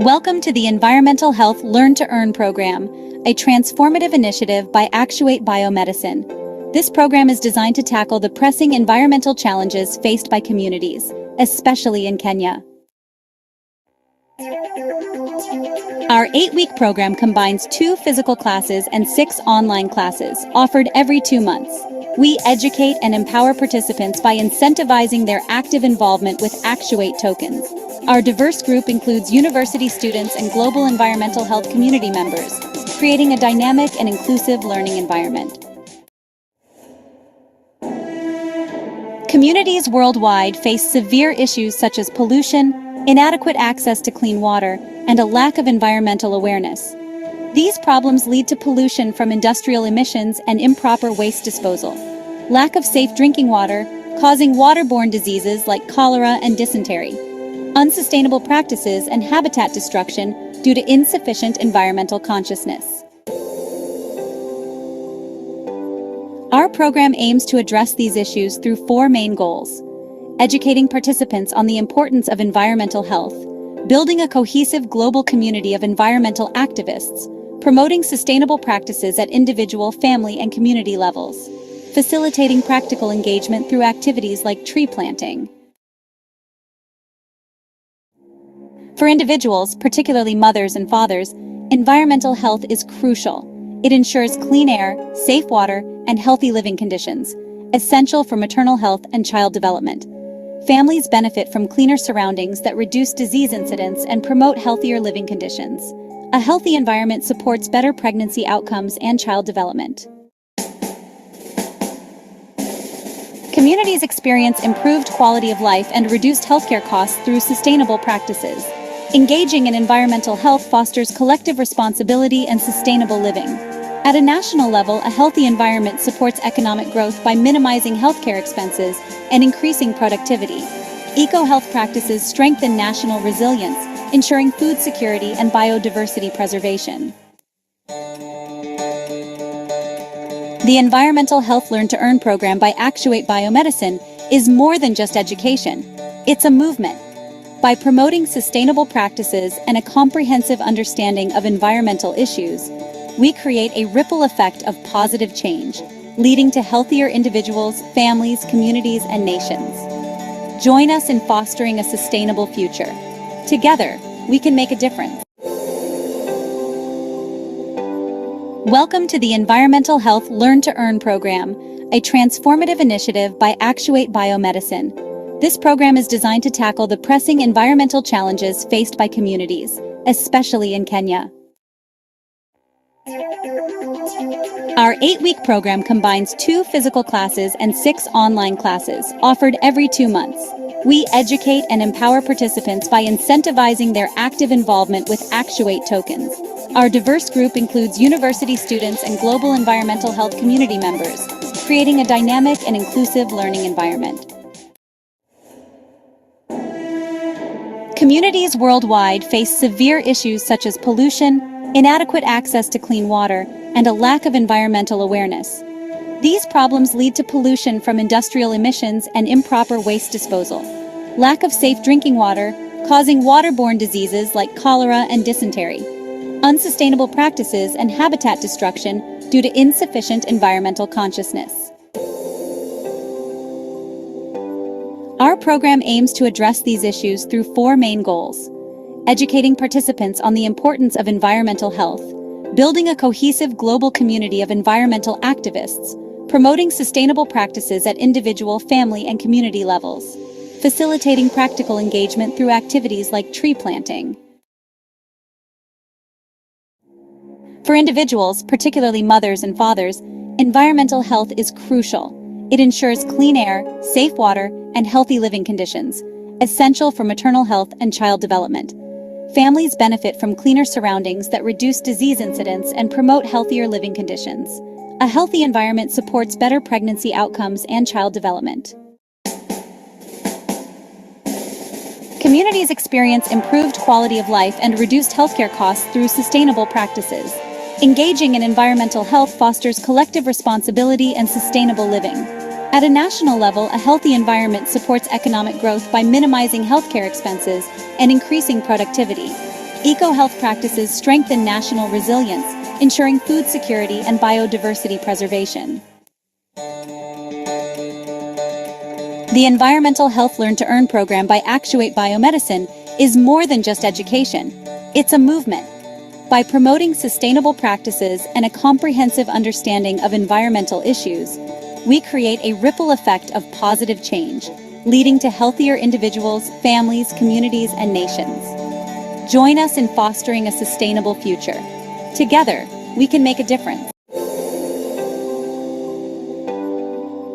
Welcome to the Environmental Health Learn to Earn program, a transformative initiative by Actuate Biomedicine. This program is designed to tackle the pressing environmental challenges faced by communities, especially in Kenya. Our 8-week program combines 2 physical classes and 6 online classes, offered every 2 months. We educate and empower participants by incentivizing their active involvement with Actuate tokens. Our diverse group includes university students and global environmental health community members, creating a dynamic and inclusive learning environment. Communities worldwide face severe issues such as pollution, inadequate access to clean water, and a lack of environmental awareness. These problems lead to pollution from industrial emissions and improper waste disposal, lack of safe drinking water, causing waterborne diseases like cholera and dysentery, unsustainable practices and habitat destruction due to insufficient environmental consciousness. Our program aims to address these issues through 4 main goals: educating participants on the importance of environmental health, building a cohesive global community of environmental activists, promoting sustainable practices at individual, family, and community levels, facilitating practical engagement through activities like tree planting. For individuals, particularly mothers and fathers, environmental health is crucial. It ensures clean air, safe water, and healthy living conditions, essential for maternal health and child development. Families benefit from cleaner surroundings that reduce disease incidence and promote healthier living conditions. A healthy environment supports better pregnancy outcomes and child development. Communities experience improved quality of life and reduced healthcare costs through sustainable practices. Engaging in environmental health fosters collective responsibility and sustainable living. At a national level, a healthy environment supports economic growth by minimizing healthcare expenses and increasing productivity. Eco-health practices strengthen national resilience, ensuring food security and biodiversity preservation. The Environmental Health Learn to Earn program by Actuate Biomedicine is more than just education. It's a movement. By promoting sustainable practices and a comprehensive understanding of environmental issues, we create a ripple effect of positive change, leading to healthier individuals, families, communities, and nations. Join us in fostering a sustainable future. Together, we can make a difference. Welcome to the Environmental Health Learn to Earn program, a transformative initiative by Actuate Biomedicine. This program is designed to tackle the pressing environmental challenges faced by communities, especially in Kenya. Our 8-week program combines 2 physical classes and 6 online classes, offered every 2 months. We educate and empower participants by incentivizing their active involvement with Actuate tokens. Our diverse group includes university students and global environmental health community members, creating a dynamic and inclusive learning environment. Communities worldwide face severe issues such as pollution, inadequate access to clean water, and a lack of environmental awareness. These problems lead to pollution from industrial emissions and improper waste disposal, lack of safe drinking water, causing waterborne diseases like cholera and dysentery, unsustainable practices and habitat destruction due to insufficient environmental consciousness. Our program aims to address these issues through 4 main goals: educating participants on the importance of environmental health, building a cohesive global community of environmental activists, promoting sustainable practices at individual, family, and community levels, facilitating practical engagement through activities like tree planting. For individuals, particularly mothers and fathers, environmental health is crucial. It ensures clean air, safe water, and healthy living conditions, essential for maternal health and child development. Families benefit from cleaner surroundings that reduce disease incidence and promote healthier living conditions. A healthy environment supports better pregnancy outcomes and child development. Communities experience improved quality of life and reduced healthcare costs through sustainable practices. Engaging in environmental health fosters collective responsibility and sustainable living. At a national level, a healthy environment supports economic growth by minimizing healthcare expenses and increasing productivity. Eco-health practices strengthen national resilience, ensuring food security and biodiversity preservation. The Environmental Health Learn to Earn program by Actuate Biomedicine is more than just education. It's a movement. By promoting sustainable practices and a comprehensive understanding of environmental issues, we create a ripple effect of positive change, leading to healthier individuals, families, communities, and nations. Join us in fostering a sustainable future. Together, we can make a difference.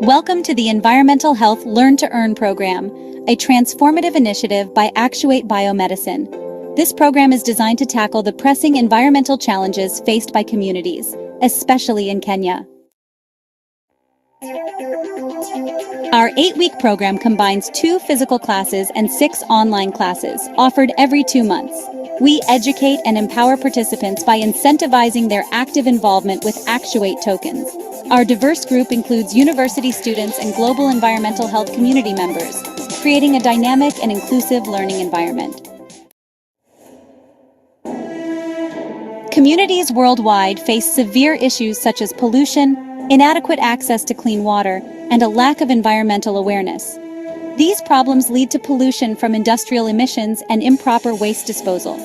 Welcome to the Environmental Health Learn to Earn program, a transformative initiative by Actuate Biomedicine. This program is designed to tackle the pressing environmental challenges faced by communities, especially in Kenya. Our 8-week program combines 2 physical classes and 6 online classes, offered every 2 months. We educate and empower participants by incentivizing their active involvement with Actuate tokens. Our diverse group includes university students and global environmental health community members, creating a dynamic and inclusive learning environment. Communities worldwide face severe issues such as pollution, inadequate access to clean water, and a lack of environmental awareness. These problems lead to pollution from industrial emissions and improper waste disposal,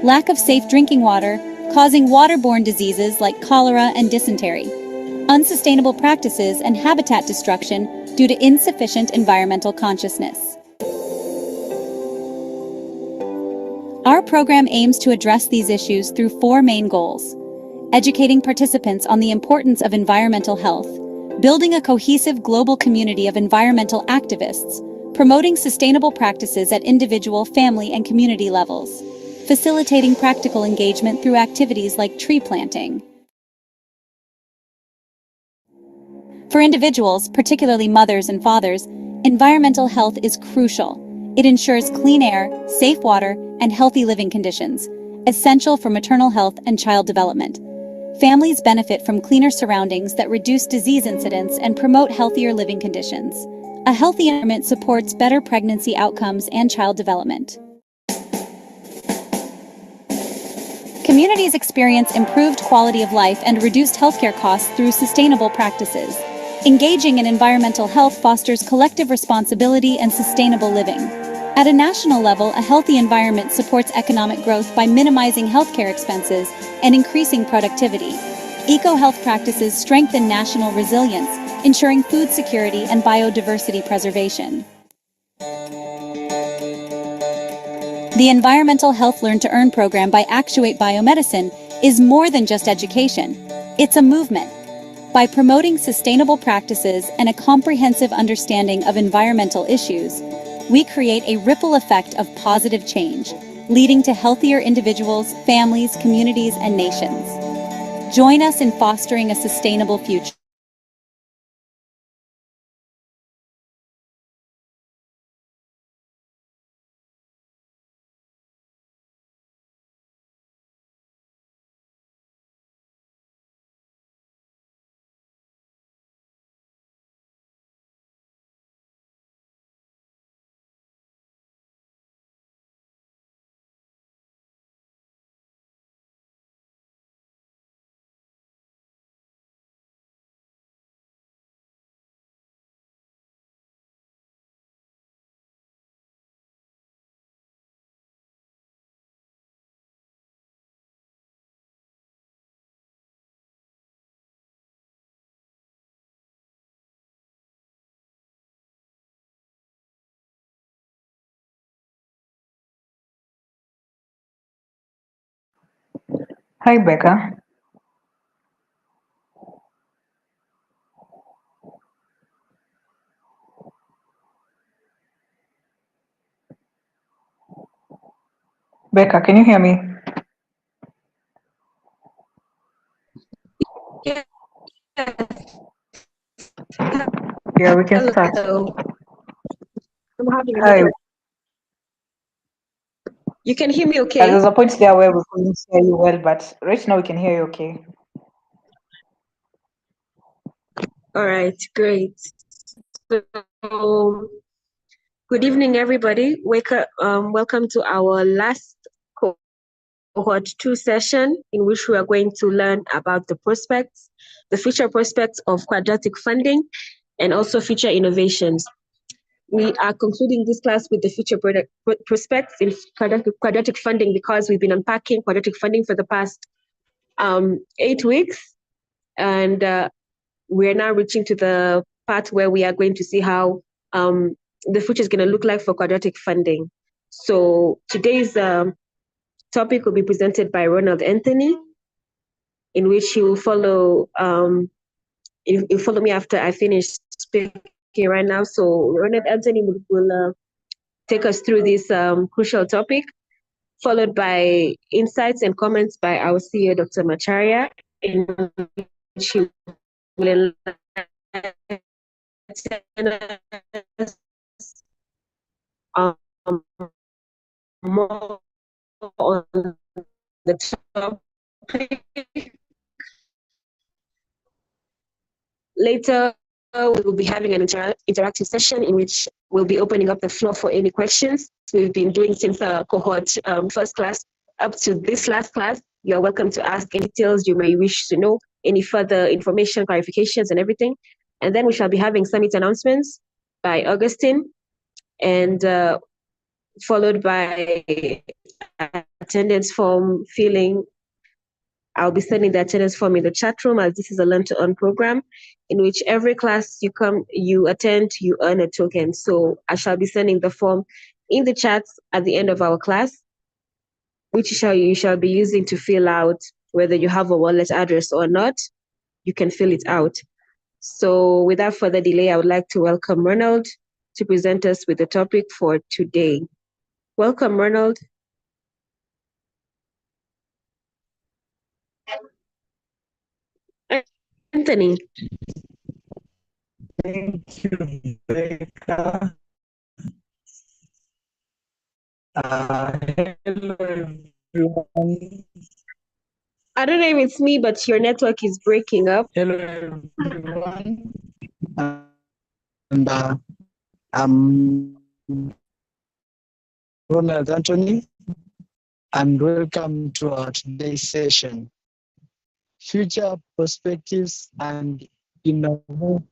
lack of safe drinking water, causing waterborne diseases like cholera and dysentery, unsustainable practices and habitat destruction due to insufficient environmental consciousness. Our program aims to address these issues through 4 main goals: educating participants on the importance of environmental health, building a cohesive global community of environmental activists, promoting sustainable practices at individual, family, and community levels, facilitating practical engagement through activities like tree planting. For individuals, particularly mothers and fathers, environmental health is crucial. It ensures clean air, safe water, and healthy living conditions, essential for maternal health and child development. Families benefit from cleaner surroundings that reduce disease incidence and promote healthier living conditions. A healthy environment supports better pregnancy outcomes and child development. Communities experience improved quality of life and reduced healthcare costs through sustainable practices. Engaging in environmental health fosters collective responsibility and sustainable living. At a national level, a healthy environment supports economic growth by minimizing healthcare expenses and increasing productivity. Eco-health practices strengthen national resilience, ensuring food security and biodiversity preservation. The Environmental Health Learn to Earn program by Actuate Biomedicine is more than just education. It's a movement. By promoting sustainable practices and a comprehensive understanding of environmental issues, we create a ripple effect of positive change, leading to healthier individuals, families, communities, and nations. Join us in fostering a sustainable future. Hi, Becca. Becca, can you hear me? Yeah. Yeah, we can Hello. start. I'm having a Hi. network. You can hear me okay? There's a point there where we couldn't hear you well, but right now we can hear you okay. All right, great. So, good evening, everybody. Welcome to our last cohort 2 session in which we are going to learn about the prospects, the future prospects of quadratic funding, and also future innovations. We are concluding this class with the future prospects in quadratic funding because we've been unpacking quadratic funding for the past 8 weeks. And we're now reaching to the part where we are going to see how the future is going to look like for quadratic funding. So today's topic will be presented by Ronald Anthony, in which he will follow he'll follow me after I finish speaking right now. So Ronald Anthony will take us through this crucial topic, followed by insights and comments by our CEO, Dr. Macharia, in which he will more on the topic. Later, we will be having an interactive session in which we'll be opening up the floor for any questions. We've been doing since cohort first class up to this last class. You're welcome to ask any details you may wish to know, any further information, clarifications, and everything. And then we shall be having summit announcements by Augustine, and followed by attendance form filling. I'll be sending the attendance form in the chat room, as this is a learn to earn program in which every class you attend, you earn a token. So I shall be sending the form in the chat at the end of our class, which you shall be using to fill out whether you have a wallet address or not. You can fill it out. So without further delay, I would like to welcome Ronald to present us with the topic for today. Welcome, Ronald. Anthony. Thank you, Becca. Hello, everyone. I don't know if it's me, but your network is breaking up. Hello, everyone. And I'm Ronald Anthony, and welcome to our today's session. Future perspectives and innovation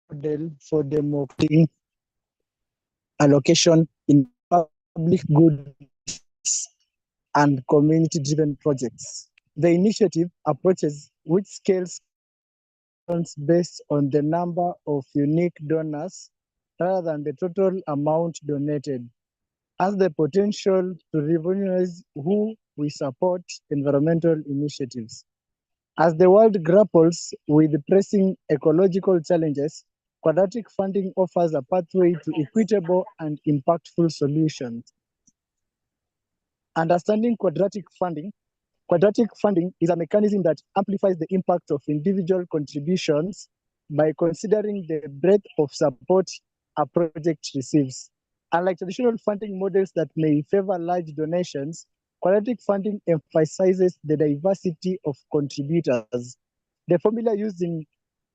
model for democratic allocation in public goods and community-driven projects. The initiative approaches which scales based on the number of unique donors rather than the total amount donated, has the potential to revolutionize who we support environmental initiatives. As the world grapples with pressing ecological challenges, quadratic funding offers a pathway to equitable and impactful solutions. Understanding quadratic funding is a mechanism that amplifies the impact of individual contributions by considering the breadth of support a project receives. Unlike traditional funding models that may favor large donations, quadratic funding emphasizes the diversity of contributors. The formula used in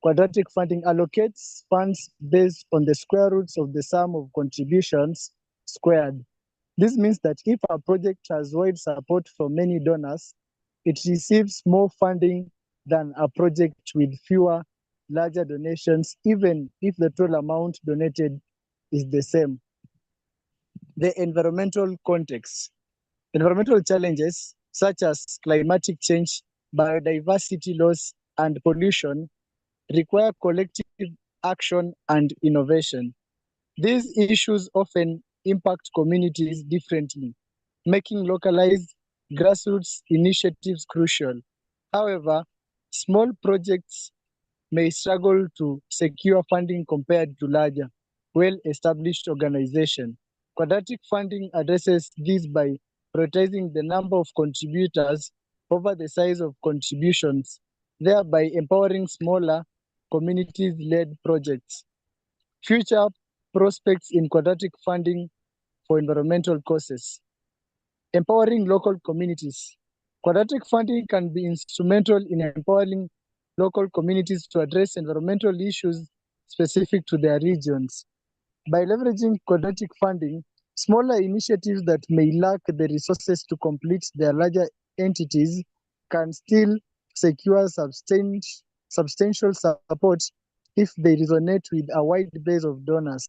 quadratic funding allocates funds based on the square roots of the sum of contributions squared. This means that if a project has wide support from many donors, it receives more funding than a project with fewer, larger donations, even if the total amount donated is the same. The environmental context. Environmental challenges such as climatic change, biodiversity loss, and pollution require collective action and innovation. These issues often impact communities differently, making localized grassroots initiatives crucial. However, small projects may struggle to secure funding compared to larger, well-established organizations. Quadratic funding addresses this by prioritizing the number of contributors over the size of contributions, thereby empowering smaller, community-led projects. Future prospects in quadratic funding for environmental causes. Empowering local communities. Quadratic funding can be instrumental in empowering local communities to address environmental issues specific to their regions. By leveraging quadratic funding, smaller initiatives that may lack the resources to complete their larger entities can still secure substantial support if they resonate with a wide base of donors.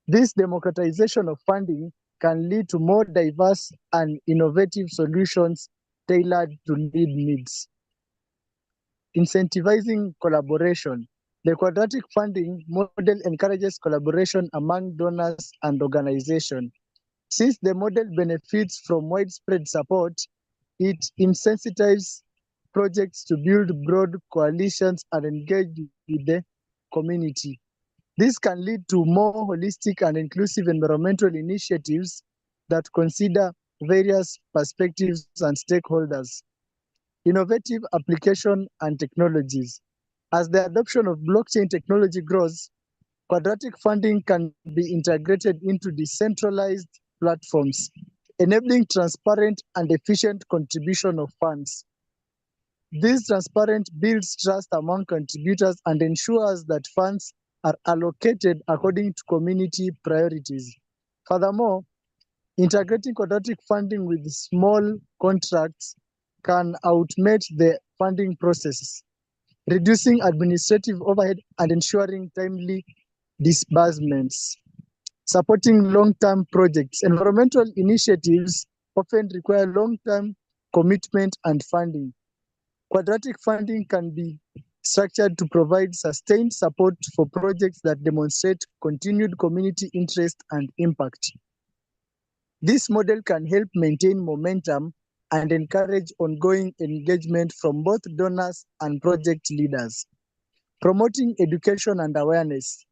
This democratization of funding can lead to more diverse and innovative solutions tailored to lead needs. Incentivizing collaboration. The quadratic funding model encourages collaboration among donors and organizations. Since the model benefits from widespread support, it incentivizes projects to build broad coalitions and engage with the community. This can lead to more holistic and inclusive environmental initiatives that consider various perspectives and stakeholders. Innovative application and technologies. As the adoption of blockchain technology grows, quadratic funding can be integrated into decentralized platforms, enabling transparent and efficient contribution of funds. This transparent builds trust among contributors and ensures that funds are allocated according to community priorities. Furthermore, integrating quadratic funding with small contracts can automate the funding process, reducing administrative overhead and ensuring timely disbursements. Supporting long-term projects. Environmental initiatives often require long-term commitment and funding. Quadratic funding can be structured to provide sustained support for projects that demonstrate continued community interest and impact. This model can help maintain momentum and encourage ongoing engagement from both donors and project leaders. Promoting education and awareness.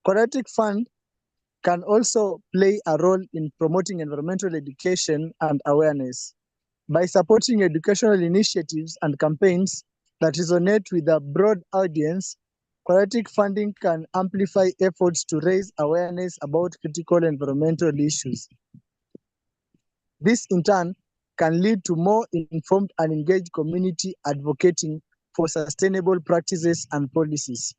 Quadratic Fund can also play a role in promoting environmental education and awareness. By supporting educational initiatives and campaigns that resonate with a broad audience, quadratic funding can amplify efforts to raise awareness about critical environmental issues. This, in turn, can lead to more informed and engaged community advocating for sustainable practices and policies.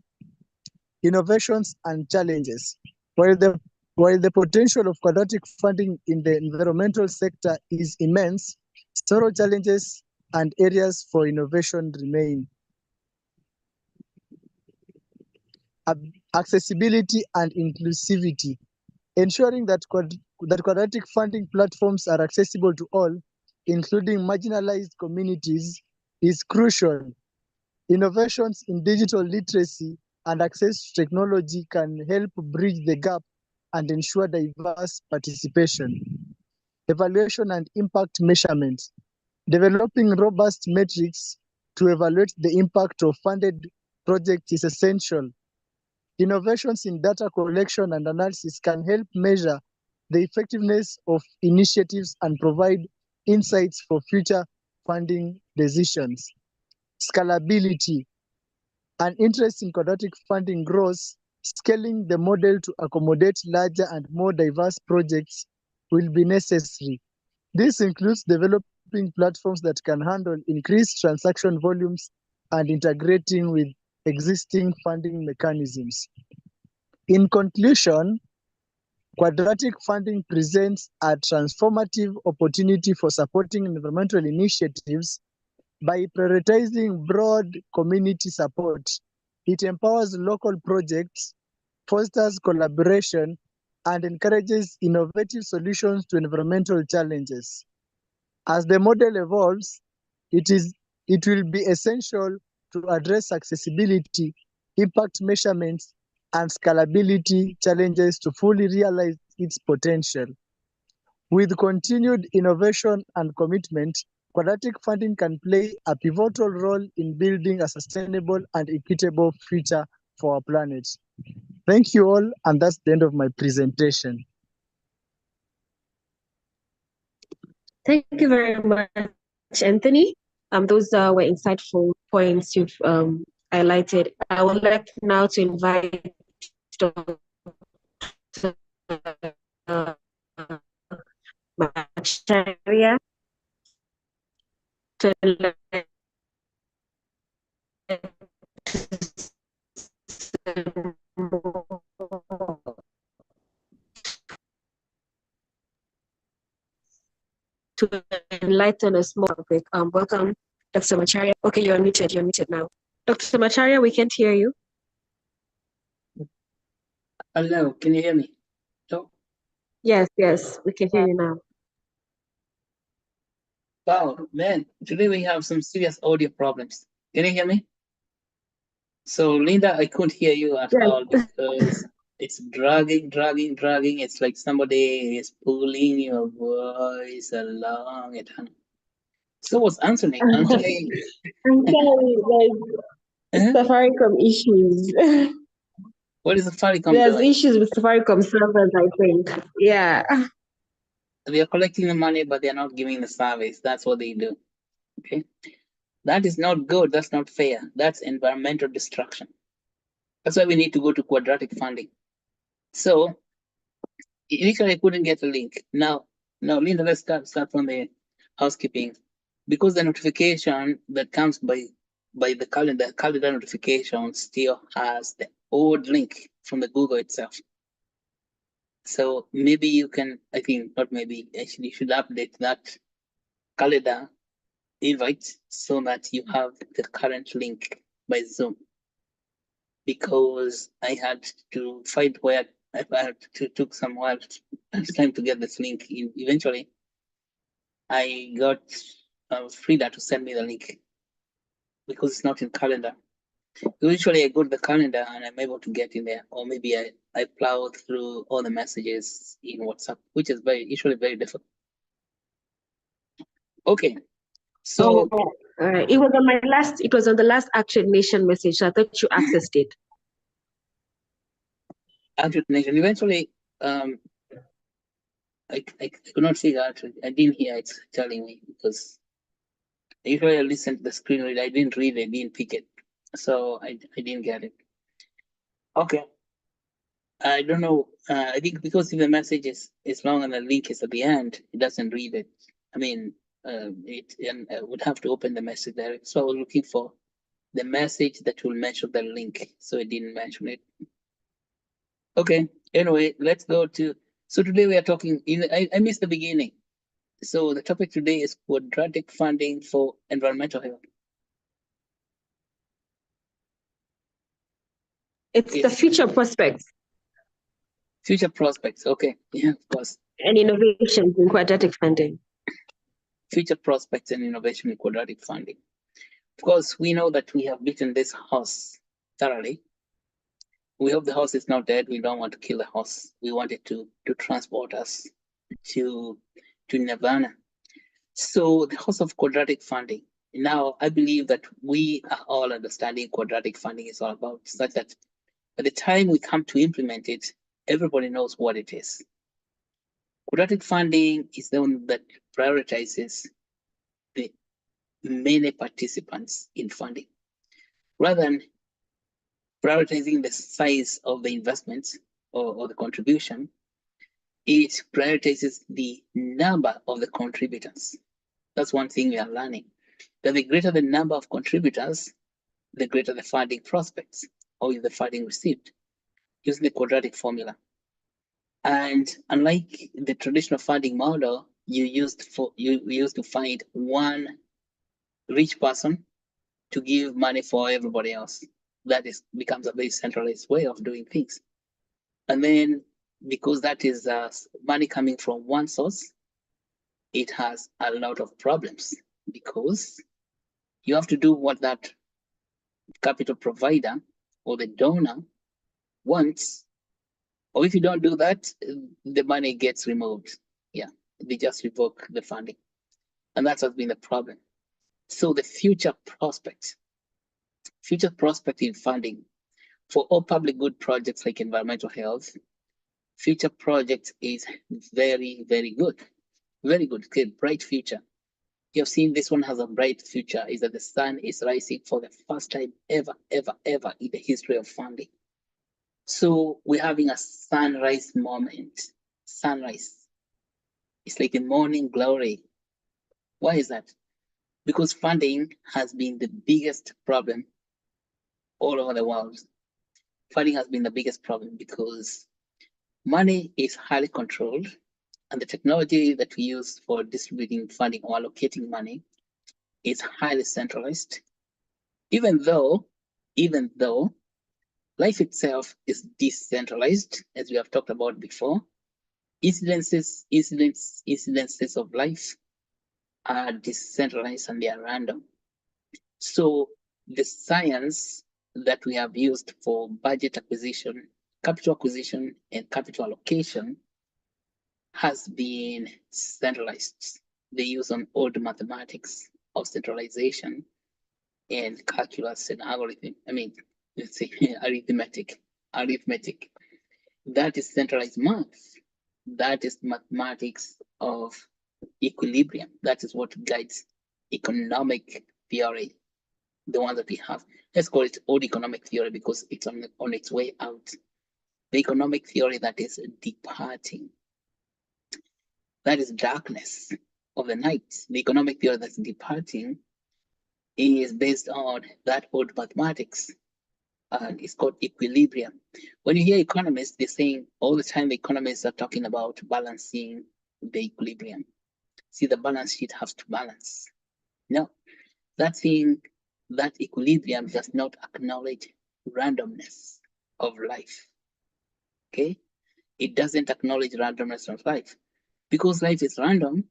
Innovations and challenges. While the potential of quadratic funding in the environmental sector is immense, several challenges and areas for innovation remain. Accessibility and inclusivity. Ensuring that quadratic funding platforms are accessible to all, including marginalized communities, is crucial. Innovations in digital literacy and access to technology can help bridge the gap and ensure diverse participation. Evaluation and impact measurement. Developing robust metrics to evaluate the impact of funded projects is essential. Innovations in data collection and analysis can help measure the effectiveness of initiatives and provide insights for future funding decisions. Scalability. An interest in quadratic funding grows, scaling the model to accommodate larger and more diverse projects will be necessary. This includes developing platforms that can handle increased transaction volumes and integrating with existing funding mechanisms. In conclusion, quadratic funding presents a transformative opportunity for supporting environmental initiatives. By prioritizing broad community support, it empowers local projects, fosters collaboration, and encourages innovative solutions to environmental challenges. As the model evolves, it will be essential to address accessibility, impact measurements, and scalability challenges to fully realize its potential. With continued innovation and commitment, quadratic funding can play a pivotal role in building a sustainable and equitable future for our planet. Thank you all, and that's the end of my presentation. Thank you very much, Anthony. Those were insightful points you've highlighted. I would like now to invite Dr. Macharia to to enlighten us more topic. Welcome, Dr. Macharia. Okay, you're muted. You're muted now. Dr. Macharia, we can't hear you. Hello, can you hear me? No? Yes, we can hear you now. Wow, man, today we have some serious audio problems. Can you hear me? So, Linda, I couldn't hear you at Yes. all because it's dragging. It's like somebody is pulling your voice along it. So what's answering? Answering. I'm sorry, there's Huh? Safaricom issues. What is the Safaricom There's doing? issues with Safaricom servers, I think. Yeah. They are collecting the money, but they're not giving the service. That's what they do. Okay. That is not good. That's not fair. That's environmental destruction. That's why we need to go to quadratic funding. So initially I couldn't get a link. Now, Linda, let's start from the housekeeping. Because the notification that comes by the calendar notification still has the old link from the Google itself. So maybe you can, I think, not maybe, actually you should update that calendar invite so that you have the current link by Zoom. Because I had to find where I had to took some while time to get this link. Eventually, I got Frida to send me the link because it's not in calendar. Usually I go to the calendar and I'm able to get in there, or maybe I plow through all the messages in WhatsApp, which is usually very difficult. Okay, so It was on it was on the last Actuate Nation message. So I thought you accessed it. Actuate Nation. Eventually, I could not figure out. I didn't hear it telling me because usually I listen to the screen read. I didn't read it, I didn't pick it. So I didn't get it. Okay. I don't know. I think because if the message is long and the link is at the end, it doesn't read it. I mean, it would have to open the message there. So I was looking for the message that will mention the link. So it didn't mention it. Okay. Anyway, let's go to. So today we are talking. I missed the beginning. So the topic today is quadratic funding for environmental health. It's the future prospects. Future prospects. Okay. Yeah, of course. And innovations in quadratic funding. Future prospects and innovation in quadratic funding. Of course, we know that we have beaten this horse thoroughly. We hope the horse is not dead. We don't want to kill the horse. We want it to transport us to nirvana. So the horse of quadratic funding. Now, I believe that we are all understanding quadratic funding is all about, such that by the time we come to implement it, everybody knows what it is. Quadratic funding is the one that prioritizes the many participants in funding, rather than prioritizing the size of the investments or the contribution. It prioritizes the number of the contributors. That's one thing we are learning, that the greater the number of contributors, the greater the funding prospects or the funding received, using the quadratic formula. And unlike the traditional funding model, you used to find one rich person to give money for everybody else. That becomes a very centralized way of doing things. And then because that is money coming from one source, it has a lot of problems because you have to do what that capital provider or the donor wants. Or if you don't do that, the money gets removed. Yeah, they just revoke the funding. And that's has been the problem. So the future prospect in funding for all public good projects like environmental health, future projects is very, very good. Very good, okay, bright future. You have seen this one has a bright future, is that the sun is rising for the first time ever in the history of funding. So we're having a sunrise moment. Sunrise. It's like the morning glory. Why is that? Because funding has been the biggest problem all over the world. Funding has been the biggest problem because money is highly controlled And the technology that we use for distributing funding or allocating money is highly centralized, even though life itself is decentralized, as we have talked about before. Incidences of life are decentralized and they are random. So the science that we have used for budget acquisition, capital acquisition, and capital allocation has been centralized. They use on old mathematics of centralization and calculus and algorithm. I mean, let's say arithmetic. That is centralized math. That is mathematics of equilibrium. That is what guides economic theory, the one that we have. Let's call it old economic theory because it's on its way out. The economic theory that is departing. That is darkness of the night. The economic theory that's departing is based on that old mathematics. And it's called equilibrium. When you hear economists, they're saying all the time the economists are talking about balancing the equilibrium. See, the balance sheet has to balance. No, that equilibrium does not acknowledge randomness of life. Okay? It doesn't acknowledge randomness of life. Because life is random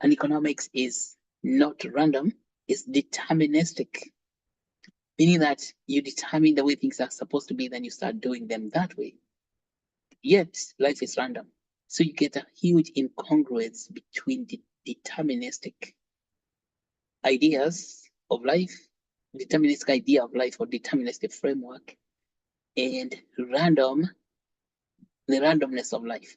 and economics is not random, it's deterministic. Meaning that you determine the way things are supposed to be, then you start doing them that way. Yet, life is random. So you get a huge incongruence between the deterministic ideas of life, deterministic idea of life or deterministic framework, and the randomness of life,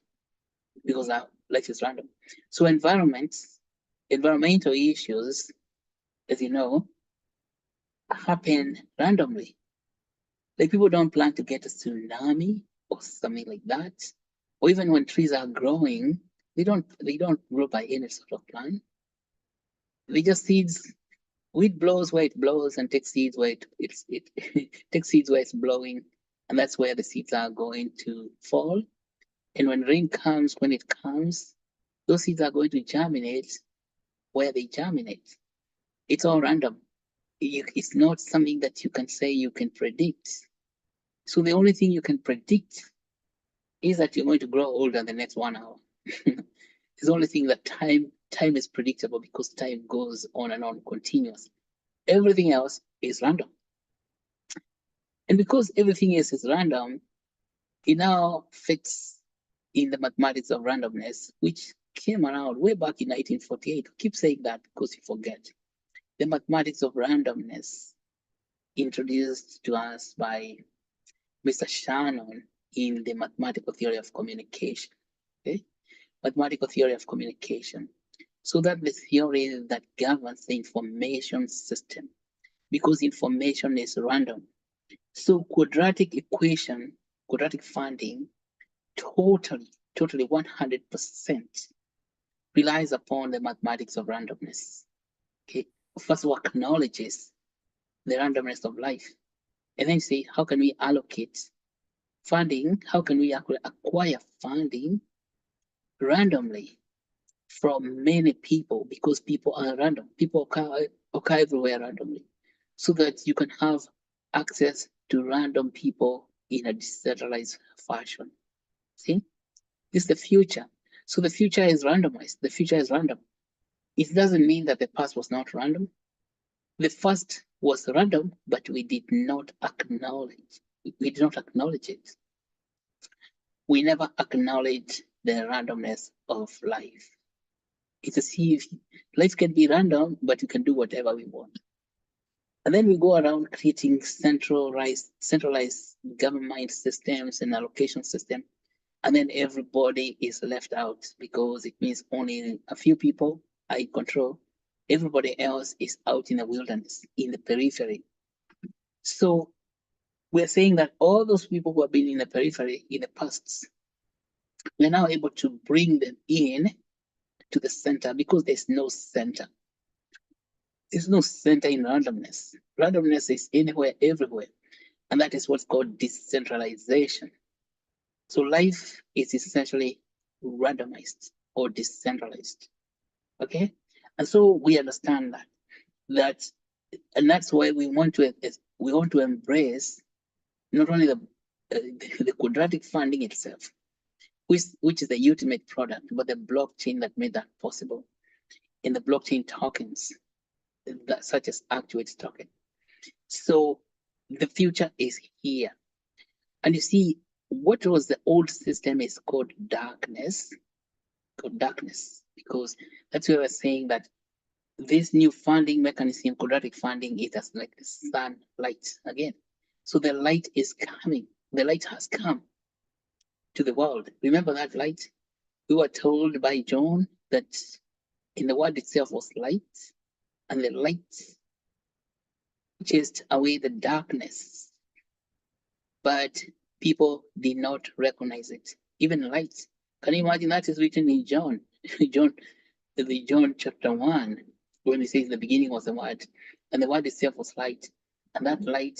because our life is random. So environmental issues, as you know, happen randomly. Like people don't plan to get a tsunami or something like that. Or even when trees are growing, they don't grow by any sort of plan. They just seeds. Wind blows where it blows and takes seeds where it takes seeds where it's blowing, and that's where the seeds are going to fall. And when rain comes, when it comes, those seeds are going to germinate where they germinate. It's all random. It's not something that you can say you can predict. So the only thing you can predict is that you're going to grow old in the next 1 hour. It's the only thing that time is predictable because time goes on and on continuously. Everything else is random. And because everything else is random, it now fits in the mathematics of randomness, which came around way back in 1948. We keep saying that because you forget. The mathematics of randomness introduced to us by Mr. Shannon in the mathematical theory of communication. Okay? Mathematical theory of communication. So that the theory that governs the information system, because information is random. So quadratic funding, totally 100% relies upon the mathematics of randomness. Okay, first of all, acknowledges the randomness of life, and then say, how can we allocate funding? How can we acquire funding randomly from many people? Because people are random. People occur everywhere randomly, so that you can have access to random people in a decentralized fashion. See, this is the future. So the future is randomized. The future is random. It doesn't mean that the past was not random. The past was random, but we did not acknowledge. We did not acknowledge it. We never acknowledge the randomness of life. It's as if life can be random, but we can do whatever we want. And then we go around creating centralized government systems and allocation system. And then everybody is left out because it means only a few people are in control. Everybody else is out in the wilderness, in the periphery. So we're saying that all those people who have been in the periphery in the past, we're now able to bring them in to the center because there's no center. There's no center in randomness. Randomness is anywhere, everywhere. And that is what's called decentralization. So life is essentially randomized or decentralized. Okay, and so we understand that, and that's why we want to embrace not only the quadratic funding itself, which is the ultimate product, but the blockchain that made that possible, in the blockchain tokens, such as Actuate token. So the future is here. And you see, what was the old system is called darkness, because that's why we're saying that this new funding mechanism, quadratic funding, it has like the sunlight again. So the light is coming. The light has come to the world. Remember that light? We were told by John that in the word itself was light, and the light chased away the darkness. But people did not recognize it. Even light. Can you imagine that is written in John? John chapter 1, when it says the beginning was the word, and the word itself was light, and that light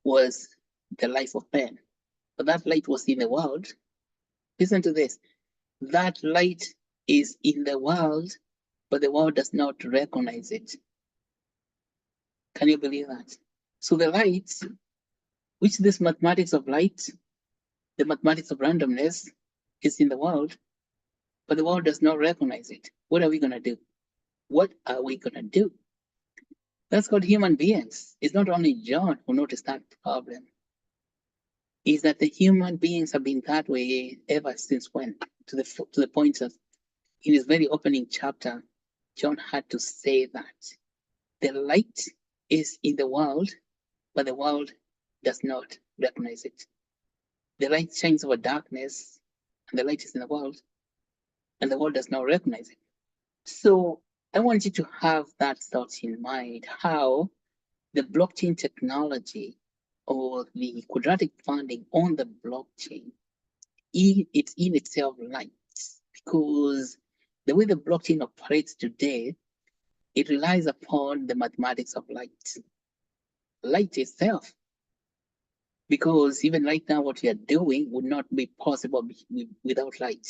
was the life of man. But that light was in the world. Listen to this. That light is in the world, but the world does not recognize it. Can you believe that? So the light, which this mathematics of light, the mathematics of randomness, is in the world, but the world does not recognize it. What are we going to do? What are we going to do? That's called human beings. It's not only John who noticed that problem. Is that the human beings have been that way ever since when? To the point that in his very opening chapter, John had to say that the light is in the world, but the world does not recognize it. The light shines over darkness, and the light is in the world, and the world does not recognize it. So I want you to have that thought in mind, how the blockchain technology or the quadratic funding on the blockchain, it's in itself light, because the way the blockchain operates today, it relies upon the mathematics of light. Light itself. Because even right now, what we are doing would not be possible without light.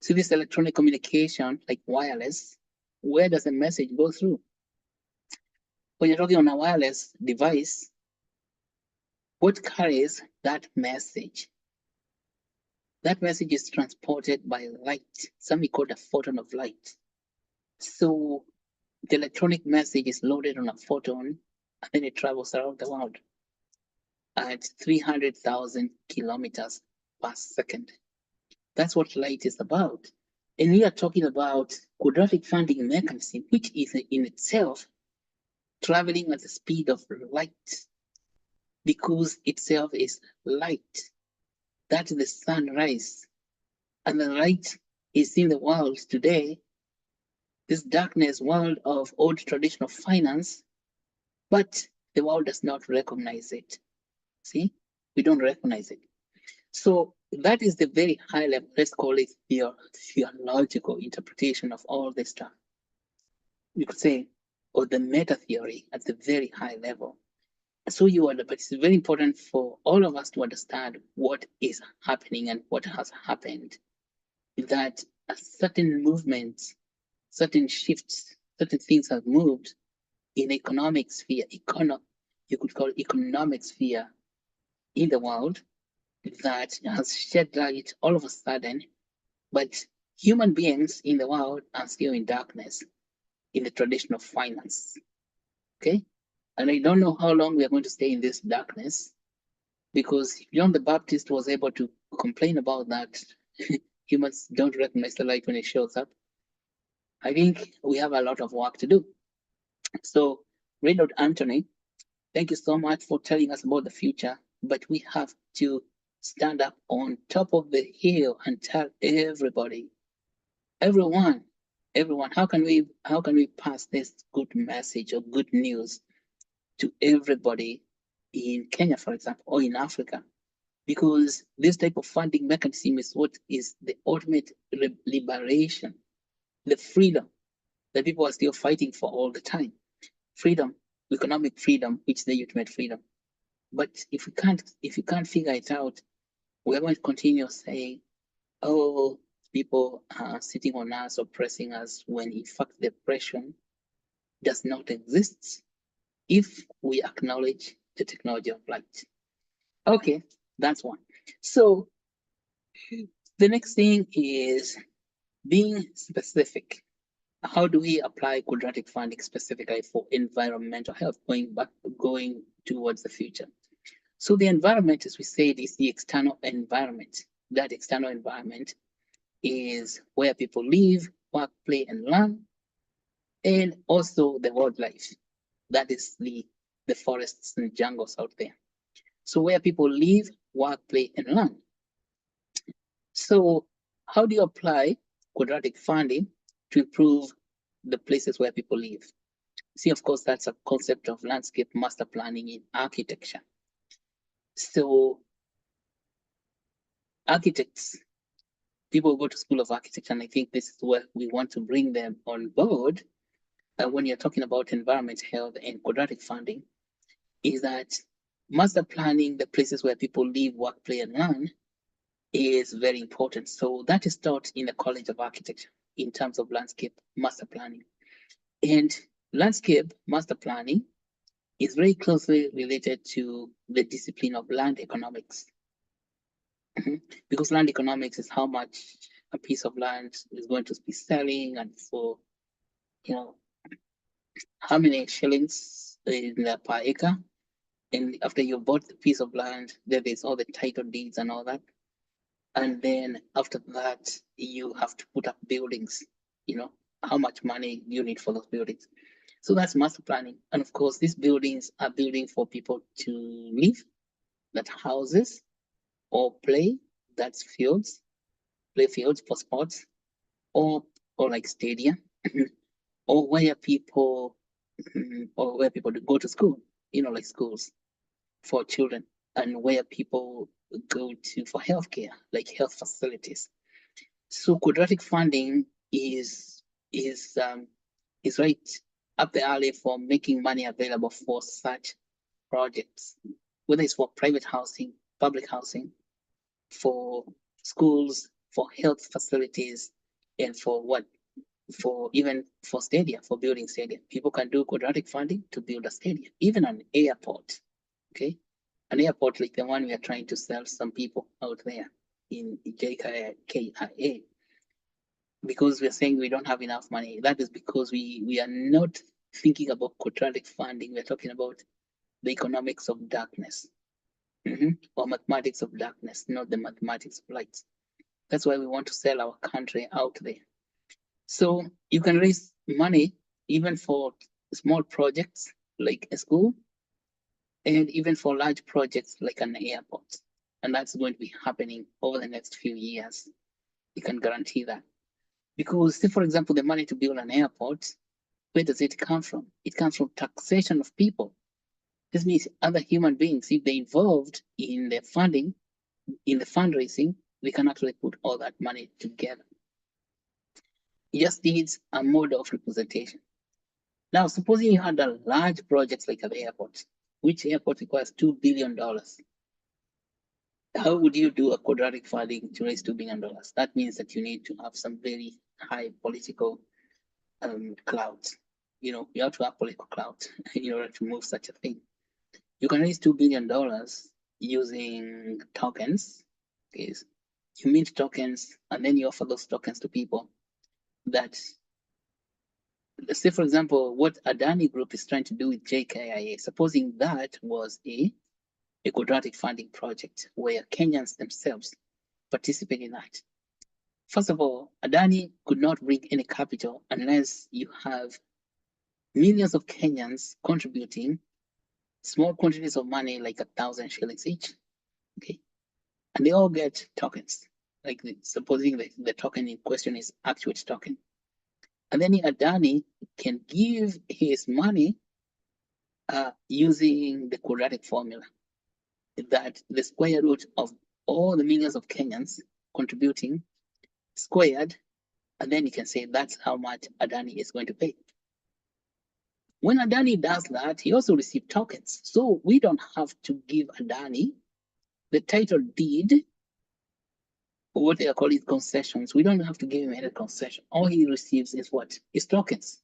So this electronic communication, like wireless, where does the message go through? When you're talking on a wireless device, what carries that message? That message is transported by light, something called a photon of light. So the electronic message is loaded on a photon, and then it travels around the world at 300,000 kilometers per second. That's what light is about. And we are talking about quadratic funding mechanism, which is in itself traveling at the speed of light, because itself is light. That is the sunrise. And the light is in the world today, this darkness world of old traditional finance, but the world does not recognize it. See, we don't recognize it. So that is the very high level, let's call it theological interpretation of all this stuff. You could say, or the meta theory at the very high level. So but it's very important for all of us to understand what is happening and what has happened. That a certain movements, certain shifts, certain things have moved in the economic sphere, you could call it economic sphere in the world, that has shed light all of a sudden, but human beings in the world are still in darkness in the tradition of finance. Okay? And I don't know how long we are going to stay in this darkness, because John the Baptist was able to complain about that. Humans don't recognize the light when it shows up. I think we have a lot of work to do. So, Reynold Anthony, thank you so much for telling us about the future, but we have to stand up on top of the hill and tell everybody, everyone, how can we pass this good message or good news to everybody in Kenya, for example, or in Africa? Because this type of funding mechanism is what is the ultimate liberation, the freedom that people are still fighting for all the time. Freedom, economic freedom, which is the ultimate freedom. But if you can't figure it out, we're going to continue saying, oh, people are sitting on us, oppressing us, when in fact the oppression does not exist if we acknowledge the technology of light. Okay, that's one. So the next thing is being specific. How do we apply quadratic funding specifically for environmental health, going towards the future? So the environment, as we said, is the external environment. That external environment is where people live, work, play, and learn, and also the wildlife. That is the forests and jungles out there. So where people live, work, play, and learn. So how do you apply quadratic funding to improve the places where people live? See, of course, that's a concept of landscape master planning in architecture. So architects, people go to School of Architecture, and I think this is where we want to bring them on board when you're talking about environment, health, and quadratic funding, is that master planning the places where people live, work, play, and learn is very important. So that is taught in the College of Architecture in terms of landscape master planning. And landscape master planning is very closely related to the discipline of land economics. Because land economics is how much a piece of land is going to be selling, and for, you know, how many shillings in per acre. And after you bought the piece of land, then there's all the title deeds and all that. And then after that, you have to put up buildings, how much money you need for those buildings. So that's master planning. And of course, these buildings are building for people to live, that houses, or play, that's fields, play fields for sports, or like stadia, or where people go to school, like schools for children, and where people go to for healthcare, like health facilities. So quadratic funding is right up the alley for making money available for such projects, whether it's for private housing, public housing, for schools, for health facilities, and even for stadia, for building stadia. People can do quadratic funding to build a stadium, even an airport. Okay, an airport like the one we are trying to sell some people out there in JKIA, because we're saying we don't have enough money. That is because we are not thinking about quadratic funding. We're talking about the economics of darkness, or mathematics of darkness, not the mathematics of light. That's why we want to sell our country out there. So you can raise money even for small projects like a school, and even for large projects like an airport. And that's going to be happening over the next few years. You can guarantee that. Because, say, for example, the money to build an airport, where does it come from? It comes from taxation of people. This means other human beings, if they're involved in the funding, in the fundraising, we can actually put all that money together. It just needs a mode of representation. Now, supposing you had a large project like an airport, which airport requires $2 billion. How would you do a quadratic funding to raise $2 billion? That means that you need to have some very high political clout. You have to have political clout in order to move such a thing. You can raise $2 billion using tokens. Okay, you mint tokens, and then you offer those tokens to people. That, let's say, for example, what Adani Group is trying to do with JKIA, supposing that was a quadratic funding project where Kenyans themselves participate in that. First of all, Adani could not bring any capital unless you have millions of Kenyans contributing small quantities of money, like 1,000 shillings each. Okay, and they all get tokens. Like supposing the token in question is Actuate token, and then Adani can give his money using the quadratic formula, that the square root of all the millions of Kenyans contributing squared, and then you can say that's how much Adani is going to pay. When Adani does that, he also receives tokens. So we don't have to give Adani the title deed what they are calling concessions. We don't have to give him any concession. All he receives is what? Is tokens.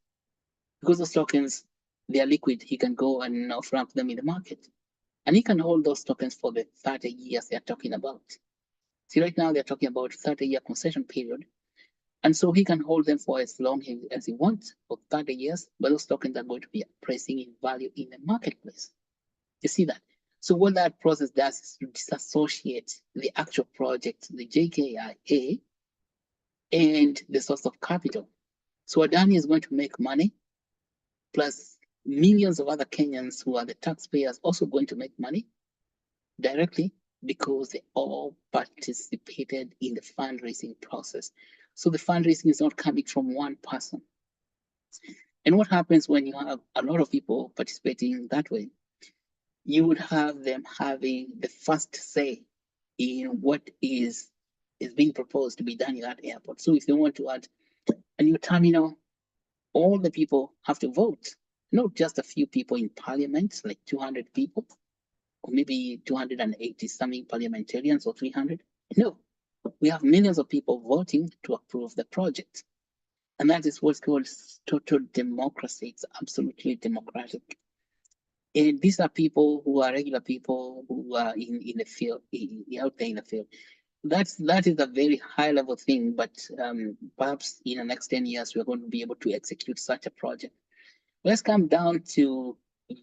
Because those tokens, they are liquid, he can go and off-ramp them in the market. And he can hold those tokens for the 30 years they're talking about. See, right now they're talking about 30-year concession period. And so he can hold them for as long as he wants, for 30 years, but those tokens are going to be appraising in value in the marketplace. You see that? So what that process does is to disassociate the actual project, the JKIA, and the source of capital. So Adani is going to make money, plus millions of other Kenyans who are the taxpayers also going to make money directly because they all participated in the fundraising process. So the fundraising is not coming from one person. And what happens when you have a lot of people participating that way? You would have them having the first say in what is being proposed to be done in that airport. So if they want to add a new terminal, all the people have to vote, not just a few people in parliament, like 200 people, or maybe 280 something parliamentarians or 300. No, we have millions of people voting to approve the project. And that is what's called total democracy. It's absolutely democratic. And these are people who are regular people who are in the field, out there in the field. That is a very high level thing, but perhaps in the next 10 years, we're going to be able to execute such a project. Let's come down to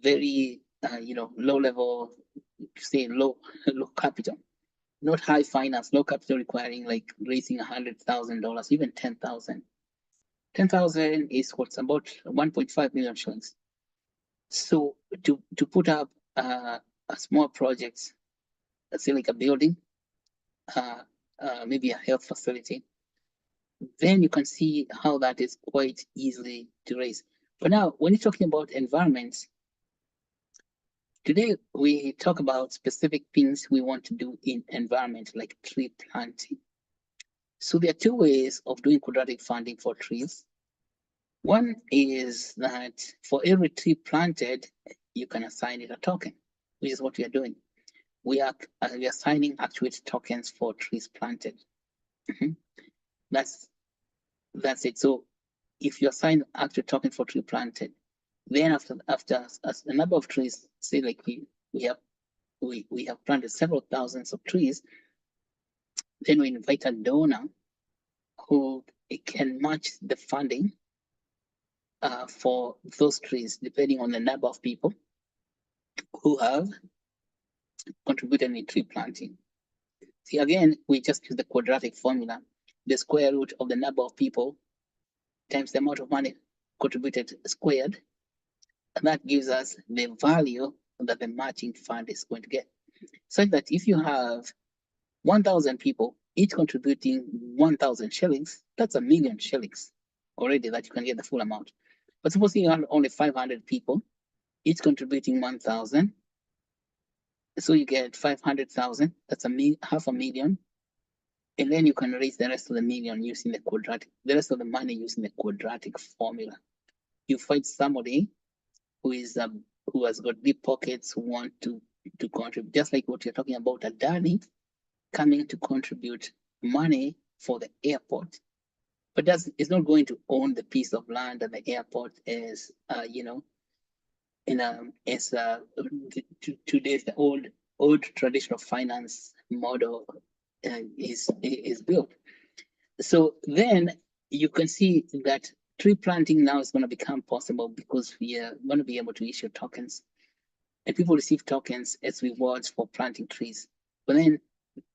very, low level, say low capital, not high finance, low capital requiring like raising $100,000, even 10,000. 10,000 is what's about 1.5 million shillings. So to put up a small project, let's say like a building, maybe a health facility, then you can see how that is quite easily to raise. But now, when you're talking about environment, today we talk about specific things we want to do in environment, like tree planting. So there are two ways of doing quadratic funding for trees. One is that for every tree planted, you can assign it a token, which is what we are doing. We are assigning Actuate tokens for trees planted. That's it. So if you assign Actuate token for tree planted, then after a number of trees, say like we have planted several thousands of trees, then we invite a donor who can match the funding for those trees, depending on the number of people who have contributed in tree planting. See, again, we just use the quadratic formula, the square root of the number of people times the amount of money contributed squared, and that gives us the value that the matching fund is going to get. Such that if you have 1,000 people, each contributing 1,000 shillings, that's 1,000,000 shillings already that you can get the full amount. But supposing you have only 500 people, each contributing 1,000, so you get 500,000, that's half a million. And then you can raise the rest of the million using the rest of the money using the quadratic formula. You find somebody who has got deep pockets who want to contribute, just like what you're talking about, Adani coming to contribute money for the airport. But it's not going to own the piece of land at the airport as today's the old traditional finance model is built. So then you can see that tree planting now is going to become possible because we are going to be able to issue tokens, and people receive tokens as rewards for planting trees. But then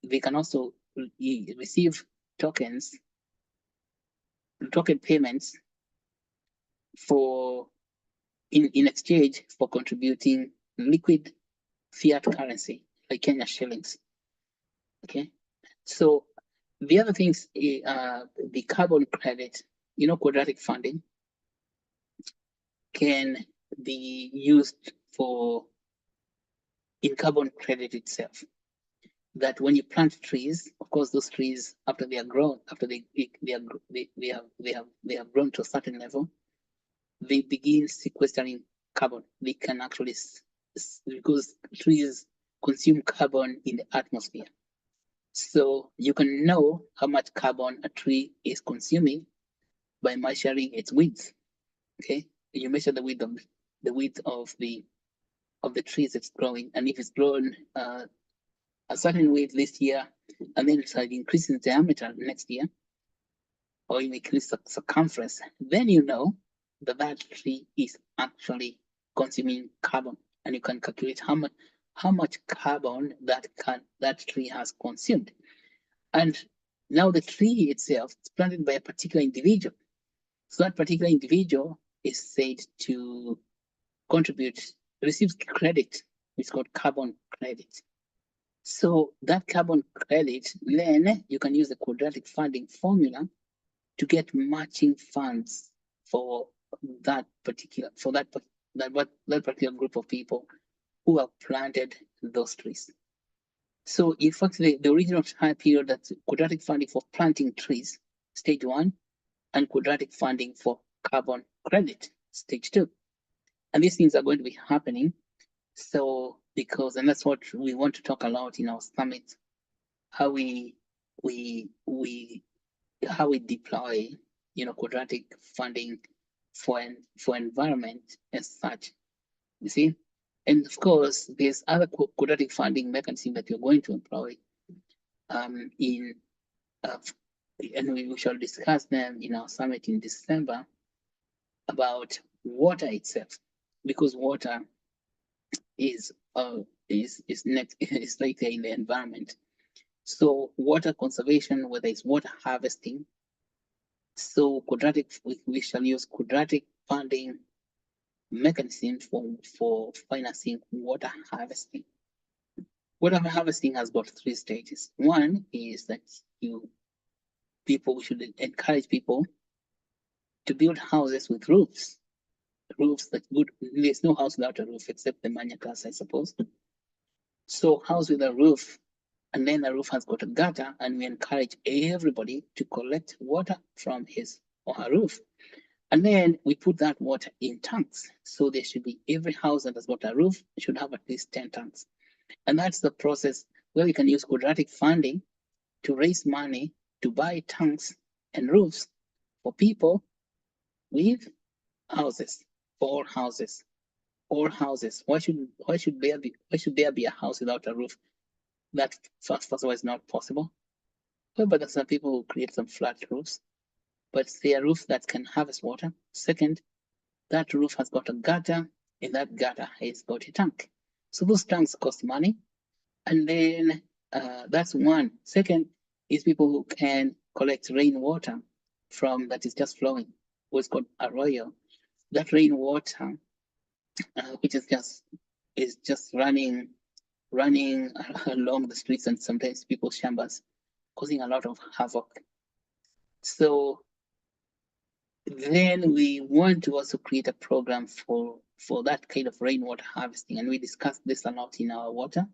they can also receive token payments for in exchange for contributing liquid fiat currency like Kenya shillings. Okay, so the other things, the carbon credit, quadratic funding can be used in carbon credit itself. That when you plant trees, of course, those trees after they are grown, after they have grown to a certain level, they begin sequestering carbon. They can actually, because trees consume carbon in the atmosphere. So you can know how much carbon a tree is consuming by measuring its width. Okay, you measure the width of the trees it's growing, and if it's grown a certain width this year, and then it's increased in diameter next year, or in increase circumference, then you know that that tree is actually consuming carbon, and you can calculate how much carbon that tree has consumed. And now the tree itself is planted by a particular individual. So that particular individual is said to receives credit. It's called carbon credit. So that carbon credit, then you can use the quadratic funding formula to get matching funds for that particular group of people who have planted those trees. So in fact, the original time period, that's quadratic funding for planting trees, stage 1, and quadratic funding for carbon credit, stage 2. And these things are going to be happening. So and that's what we want to talk about in our summit, how we deploy, quadratic funding for environment as such. You see, and of course, there's other quadratic funding mechanism that you're going to employ and we shall discuss them in our summit in December about water itself, because water is next is right there in the environment. So water conservation, whether it's water harvesting, so we shall use quadratic funding mechanisms for financing water harvesting. Water harvesting has got 3 stages. One is that we should encourage people to build houses with roofs. Roofs that good. There's no house without a roof except the maniacs, I suppose. So house with a roof, and then the roof has got a gutter, and we encourage everybody to collect water from his or her roof. And then we put that water in tanks. So there should be every house that has got a roof should have at least 10 tanks. And that's the process where we can use quadratic funding to raise money to buy tanks and roofs for people with houses, for all houses. All houses. Why should there be a house without a roof? That first of all is not possible. But there's some people who create some flat roofs, but they are roofs that can harvest water. Second, that roof has got a gutter, and that gutter has got a tank. So those tanks cost money. And then that's one. Second is people who can collect rainwater from that is just flowing, what's called arroyo. That rainwater, which is just running along the streets and sometimes people's chambers, causing a lot of havoc. So then we want to also create a program for that kind of rainwater harvesting, and we discussed this a lot in our water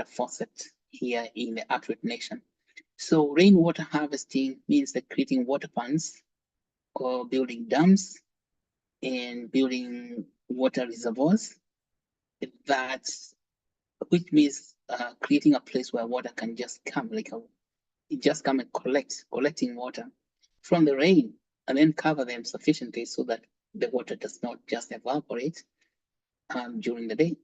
faucet here in the Actuate Nation. So rainwater harvesting means that creating water ponds or building dams and building water reservoirs, which means creating a place where water can just come, and collecting water from the rain, and then cover them sufficiently so that the water does not just evaporate during the day.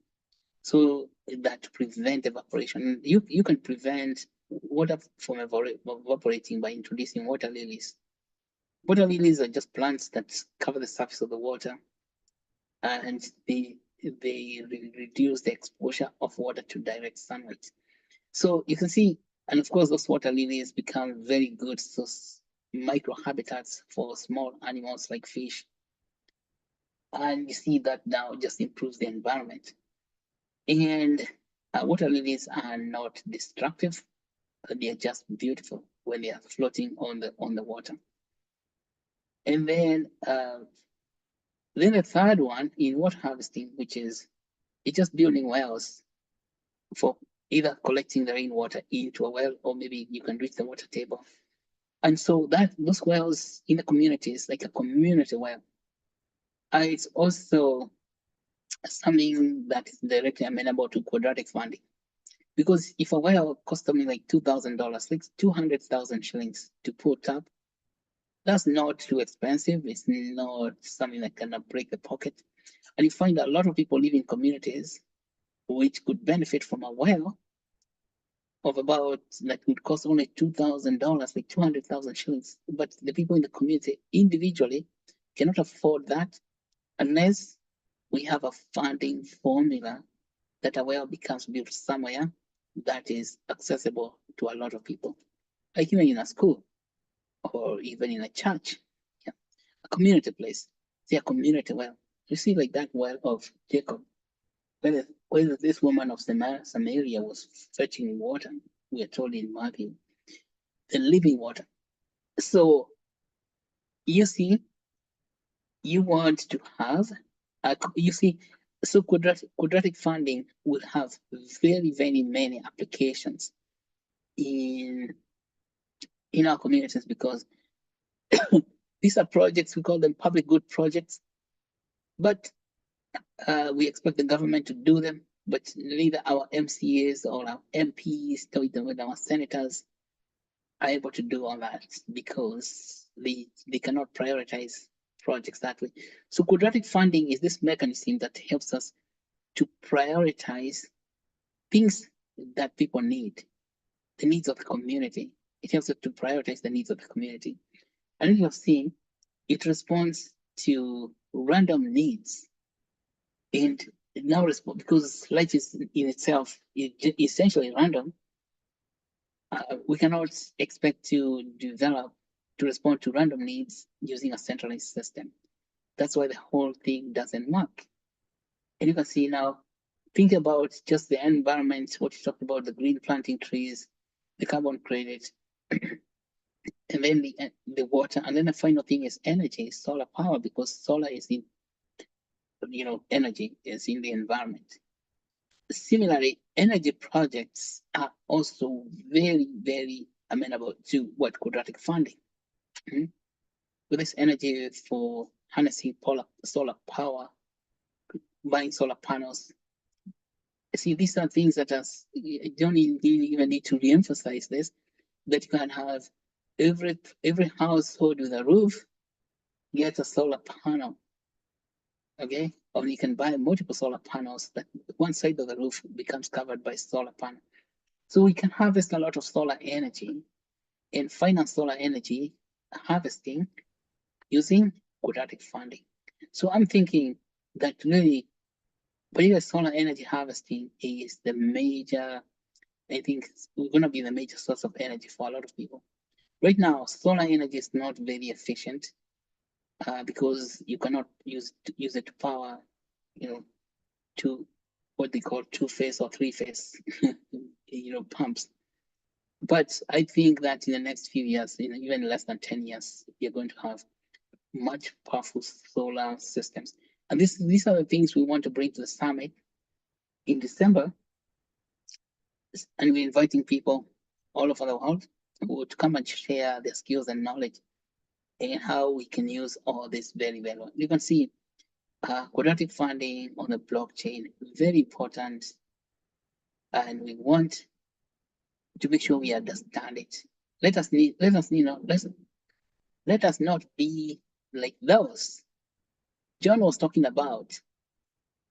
So that to prevent evaporation, you can prevent water from evaporating by introducing water lilies. Water lilies are just plants that cover the surface of the water, and they reduce the exposure of water to direct sunlight. So you can see, and of course, those water lilies become very good microhabitats for small animals like fish. And you see that now just improves the environment. And water lilies are not destructive; they are just beautiful when they are floating on the water. And then the third one in water harvesting, which is it's just building wells for either collecting the rainwater into a well, or maybe you can reach the water table. And so those wells in the communities, like a community well, it's also something that is directly amenable to quadratic funding, Because if a well cost me like $2,000, like 200,000 shillings to put up, that's not too expensive. It's not something that gonna break the pocket. And you find a lot of people live in communities which could benefit from a well of about that would cost only $2,000, like 200,000 shillings. But the people in the community individually cannot afford that unless we have a funding formula that a well becomes built somewhere that is accessible to a lot of people, like even in a school or even in a church, yeah, a community place, say a community well. You see, like that well of Jacob, whether this woman of Samaria was fetching water, we are told in Matthew, the living water. So you see, you want to have, you see, so quadratic funding will have very, very many applications in our communities because these are projects, we call them public good projects, but we expect the government to do them, but neither our MCAs or our MPs, or even our senators are able to do all that because they cannot prioritize projects that way. So quadratic funding is this mechanism that helps us to prioritize things that people need, the needs of the community. It helps us to prioritize the needs of the community. And you have seen, it responds to random needs. And now respond because life is in itself essentially random. We cannot expect to respond to random needs using a centralized system. That's why the whole thing doesn't work. And you can see now, think about just the environment, what you talked about, the green planting trees, the carbon credit, and then the water, and then the final thing is energy, solar power, because solar is in, energy is in the environment. Similarly, energy projects are also very, very amenable to what quadratic funding. With this energy for harnessing solar power, buying solar panels. See, these are things that you don't even need to re-emphasize this, that you can have every household with a roof get a solar panel. Okay, or you can buy multiple solar panels that one side of the roof becomes covered by solar panel. So we can harvest a lot of solar energy and finance solar energy harvesting using quadratic funding. So I'm thinking that really, particularly solar energy harvesting is the major, I think it's going to be the major source of energy for a lot of people. Right now, solar energy is not very efficient because you cannot use it to power, to what they call two-phase or three-phase, pumps. But I think that in the next few years, even less than 10 years, you're going to have much powerful solar systems. And these are the things we want to bring to the summit in December. And we're inviting people all over the world to come and share their skills and knowledge and how we can use all this very, very well. You can see quadratic funding on the blockchain, very important. And we want to make sure we understand it. Let us not be like those John was talking about.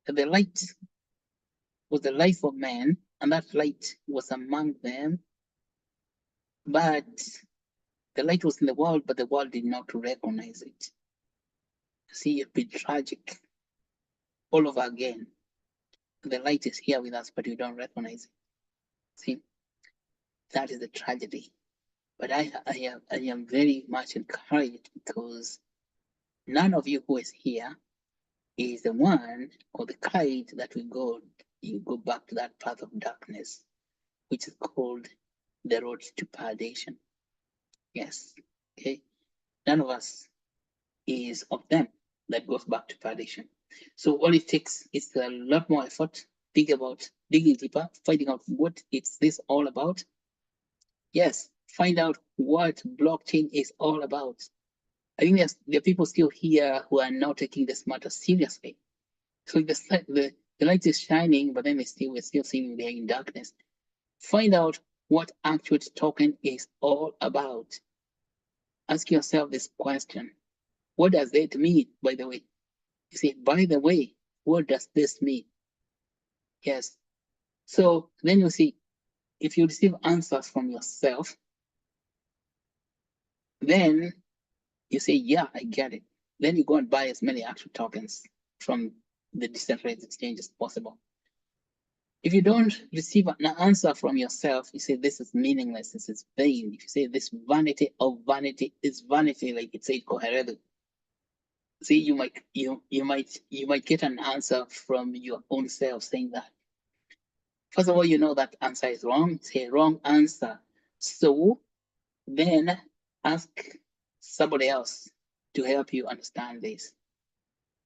The light was the life of man, and that light was among them. But the light was in the world, but the world did not recognize it. See, it'd be tragic all over again. The light is here with us, but we don't recognize it. See, that is the tragedy. But I am very much encouraged because none of you who is here is the one or the kite that you go back to that path of darkness, which is called the road to perdition. Yes, okay. None of us is of them that goes back to perdition. So all it takes is a lot more effort. Think about digging deeper, finding out what it's this all about. Yes, find out what blockchain is all about. I think there are people still here who are not taking this matter seriously. So the light is shining, but then we're still seeing they're in darkness. Find out what Actuate token is all about. Ask yourself this question. What does it mean, by the way? You say, by the way, what does this mean? Yes. So then you see, if you receive answers from yourself, then you say, yeah, I get it. Then you go and buy as many Actuate tokens from the decentralized exchange as possible. If you don't receive an answer from yourself, you say this is meaningless, this is vain. If you say this vanity of vanity is vanity, like it said Koheredu, see, you might get an answer from your own self saying that. First of all, you know that answer is wrong. It's a wrong answer. So then ask somebody else to help you understand this.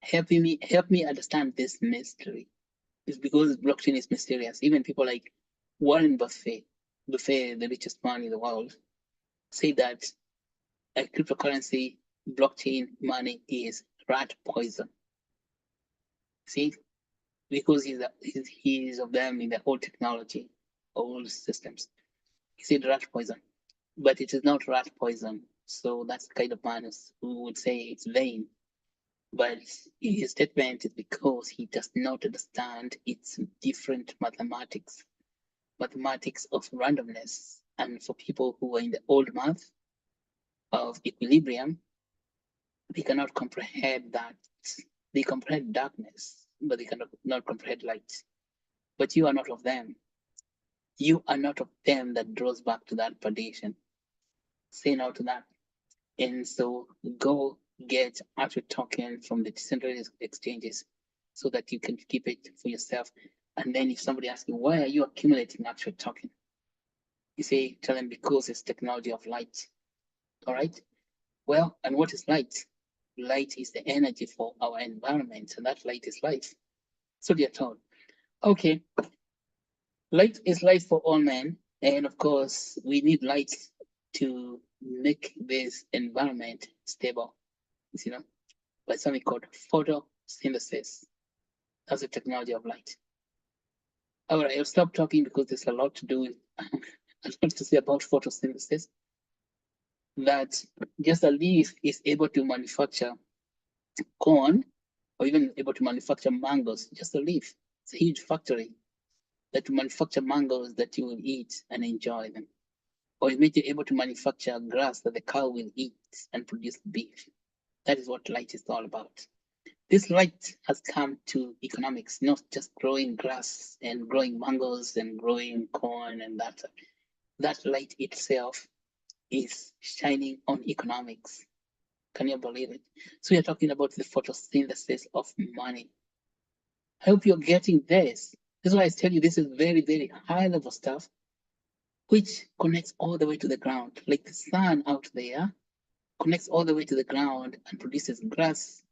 Help me understand this mystery. It's because blockchain is mysterious. Even people like Warren Buffett, the richest man in the world, say that a cryptocurrency blockchain money is rat poison. See, because he's of them in the old technology, old systems. He said rat poison, but it is not rat poison. So that's the kind of man who would say it's vain. But his statement is because he does not understand its different mathematics of randomness. And for people who are in the old math of equilibrium, they cannot comprehend that. They comprehend darkness, but they cannot not comprehend light. But you are not of them. You are not of them that draws back to that perdition. Say no to that. And so go get Actuate token from the decentralized exchanges so that you can keep it for yourself. And then if somebody asks you, why are you accumulating Actuate token? You say, tell them because it's technology of light. All right. Well, and what is light? Light is the energy for our environment, and that light is life. So they are told. Okay. Light is life for all men. And of course, we need light to make this environment stable, you know, by something called photosynthesis. That's the technology of light. All right, I'll stop talking because there's a lot to do with, a lot to say about photosynthesis. That just a leaf is able to manufacture corn or even able to manufacture mangoes, just a leaf. It's a huge factory that to manufacture mangoes that you will eat and enjoy them. Or it may be able to manufacture grass that the cow will eat and produce beef. That is what light is all about. This light has come to economics, not just growing grass and growing mangoes and growing corn and that. That light itself is shining on economics. Can you believe it? So we're talking about the photosynthesis of money. I hope you're getting this. This is why I tell you this is very, very high level stuff, which connects all the way to the ground. Like the sun out there connects all the way to the ground and produces grass,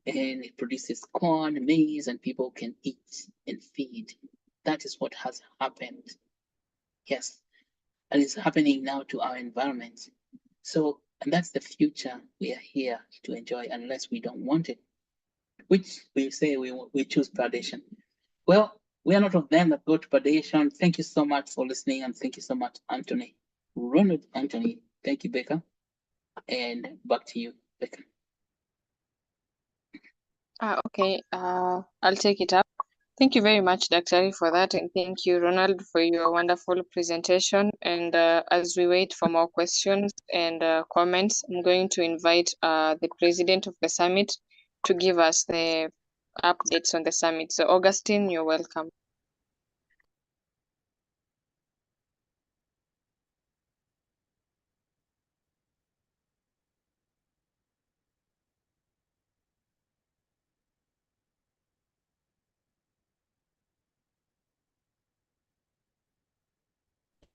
and it produces corn, maize, and people can eat and feed. That is what has happened. Yes. And it's happening now to our environment. So, and that's the future we are here to enjoy unless we don't want it, which we say we choose predation. Well, we are not of them that go to predation. Thank you so much for listening, and thank you so much, Anthony. Ronald Anthony. Thank you, Becca. And back to you, Becca. Okay, I'll take it up. Thank you very much, Dr. for that, and thank you, Ronald, for your wonderful presentation. And as we wait for more questions and comments, I'm going to invite the president of the summit to give us the updates on the summit. So, Augustine, you're welcome.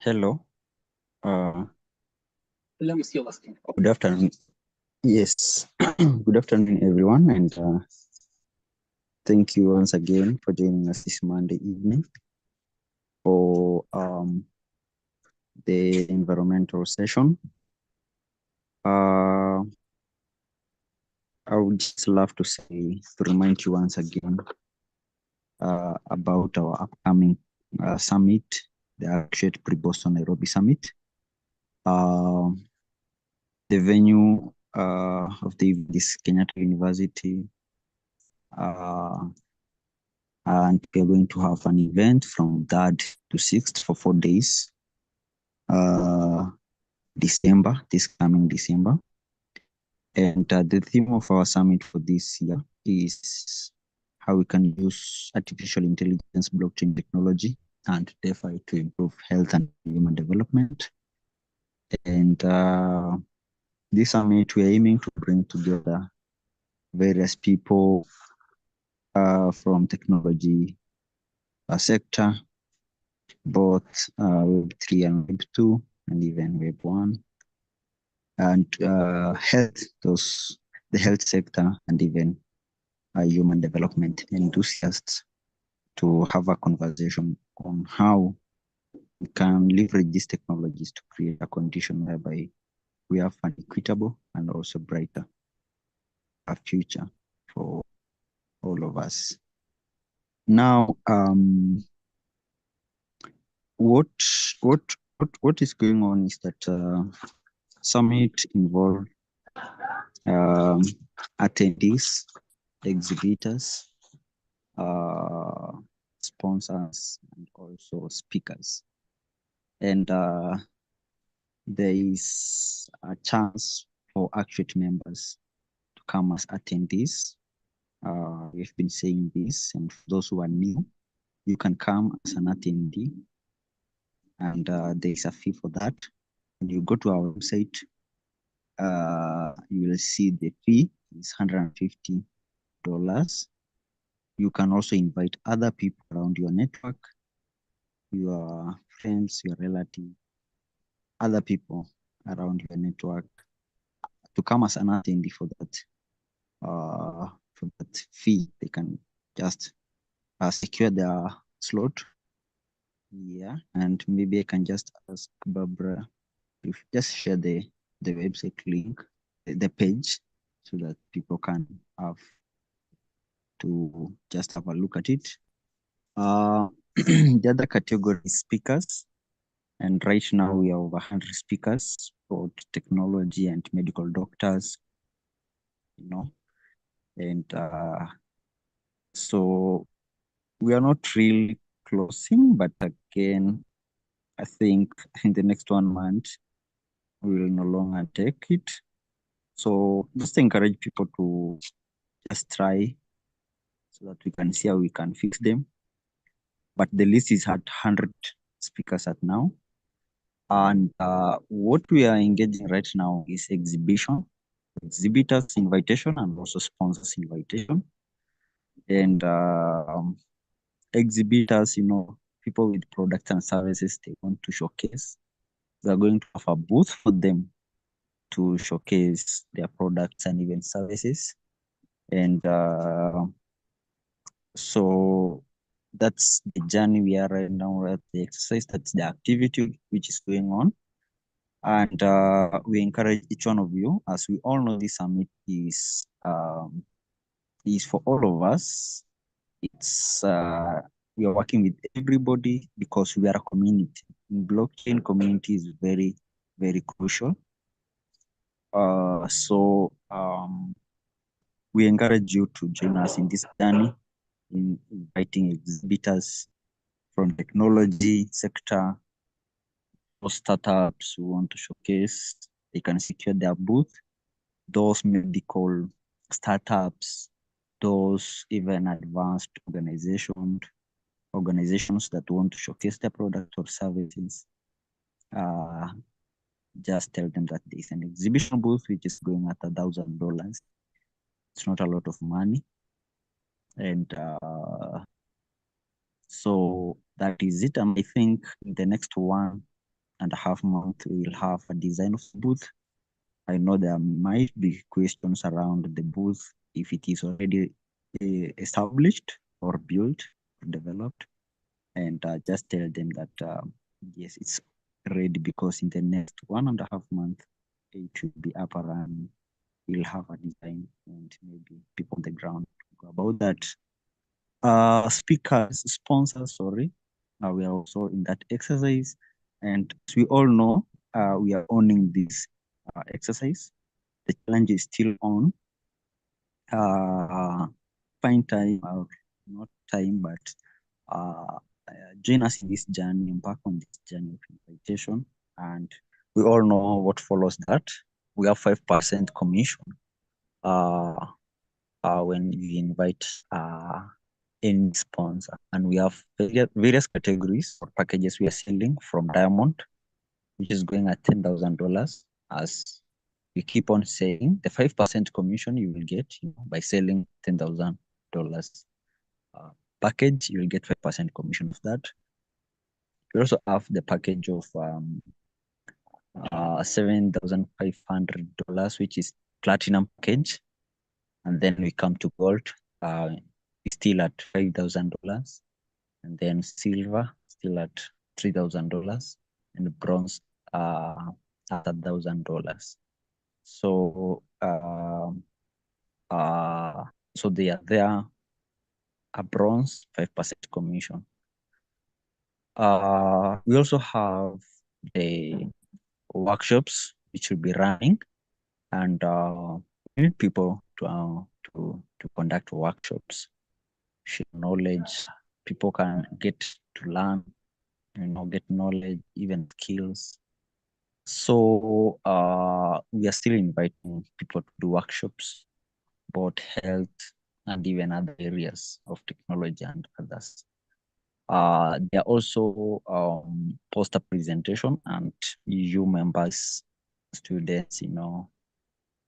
Hello. Hello, Mr. Augustine. Good afternoon. Yes. Good afternoon, everyone, and thank you once again for joining us this Monday evening for the environmental session. I would just love to remind you once again about our upcoming summit the Actuate Pre-Boston Nairobi Summit. The venue of the event is Kenyatta University. And we are going to have an event from 3rd to 6th for 4 days. December, this coming December. And the theme of our summit for this year is how we can use artificial intelligence, blockchain technology, and DeFi to improve health and human development. And this summit, we're aiming to bring together various people from technology sector, both Web3 and Web2, and even Web1, and health, the health sector, and even human development enthusiasts to have a conversation on how we can leverage these technologies to create a condition whereby we have an equitable and also brighter future for all of us. Now, what is going on is that summit involved attendees, exhibitors, sponsors, and also speakers. And there is a chance for Actuate members to come as attendees. We've been saying this, and for those who are new, you can come as an attendee, and there is a fee for that. When you go to our website, you will see the fee is $150. You can also invite other people around your network, your friends, your relatives, other people around your network to come as an attendee for that fee. They can just secure their slot. Yeah, and maybe I can just ask Barbara if just share the website link, the page, so that people can have to just have a look at it. The other category is speakers, and right now we have over 100 speakers, both technology and medical doctors, and so we are not really closing, but again, I think in the next 1 month, we will no longer take it. So just encourage people to just try so that we can see how we can fix them. But the list is at 100 speakers at now. And what we are engaging right now is exhibition, exhibitors invitation, and also sponsors invitation. And exhibitors, people with products and services they want to showcase. We are going to have a booth for them to showcase their products and even services. And so that's the journey we are right now, at the exercise, that's the activity which is going on. And we encourage each one of you, as we all know this summit is for all of us. It's we are working with everybody because we are a community. Blockchain community is very, very crucial. So we encourage you to join us in this journey, in inviting exhibitors from technology sector, or startups who want to showcase. They can secure their booth. Those medical startups, those even advanced organizations that want to showcase their product or services. Just tell them that there is an exhibition booth which is going at $1,000. It's not a lot of money. And so that is it. And I think in the next 1.5 months, we will have a design of the booth. I know there might be questions around the booth, if it is already established or built or developed. And just tell them that, yes, it's ready, because in the next 1.5 months, it will be up and running. We'll have a design and maybe people on the ground to go about that. Sponsors, sorry. We are also in that exercise. And as we all know, we are owning this exercise. The challenge is still on. Find time, or not time, but join us in this journey, embark on this journey of invitation. And we all know what follows that. We have 5% commission when we invite any sponsor. And we have various categories or packages we are selling, from Diamond, which is going at $10,000. As we keep on saying, the 5% commission you will get, by selling $10,000 package, you will get 5% commission of that. We also have the package of $7,500, which is platinum package. And then we come to gold, still at $5,000. And then silver, still at $3,000. And bronze at $1,000. So so they are there. A bronze, 5% commission. We also have the workshops which will be running, and we need people to conduct workshops, share knowledge. People can get to learn, get knowledge, even skills. So we are still inviting people to do workshops about health and even other areas of technology and others. There are also poster presentation, and you members, students,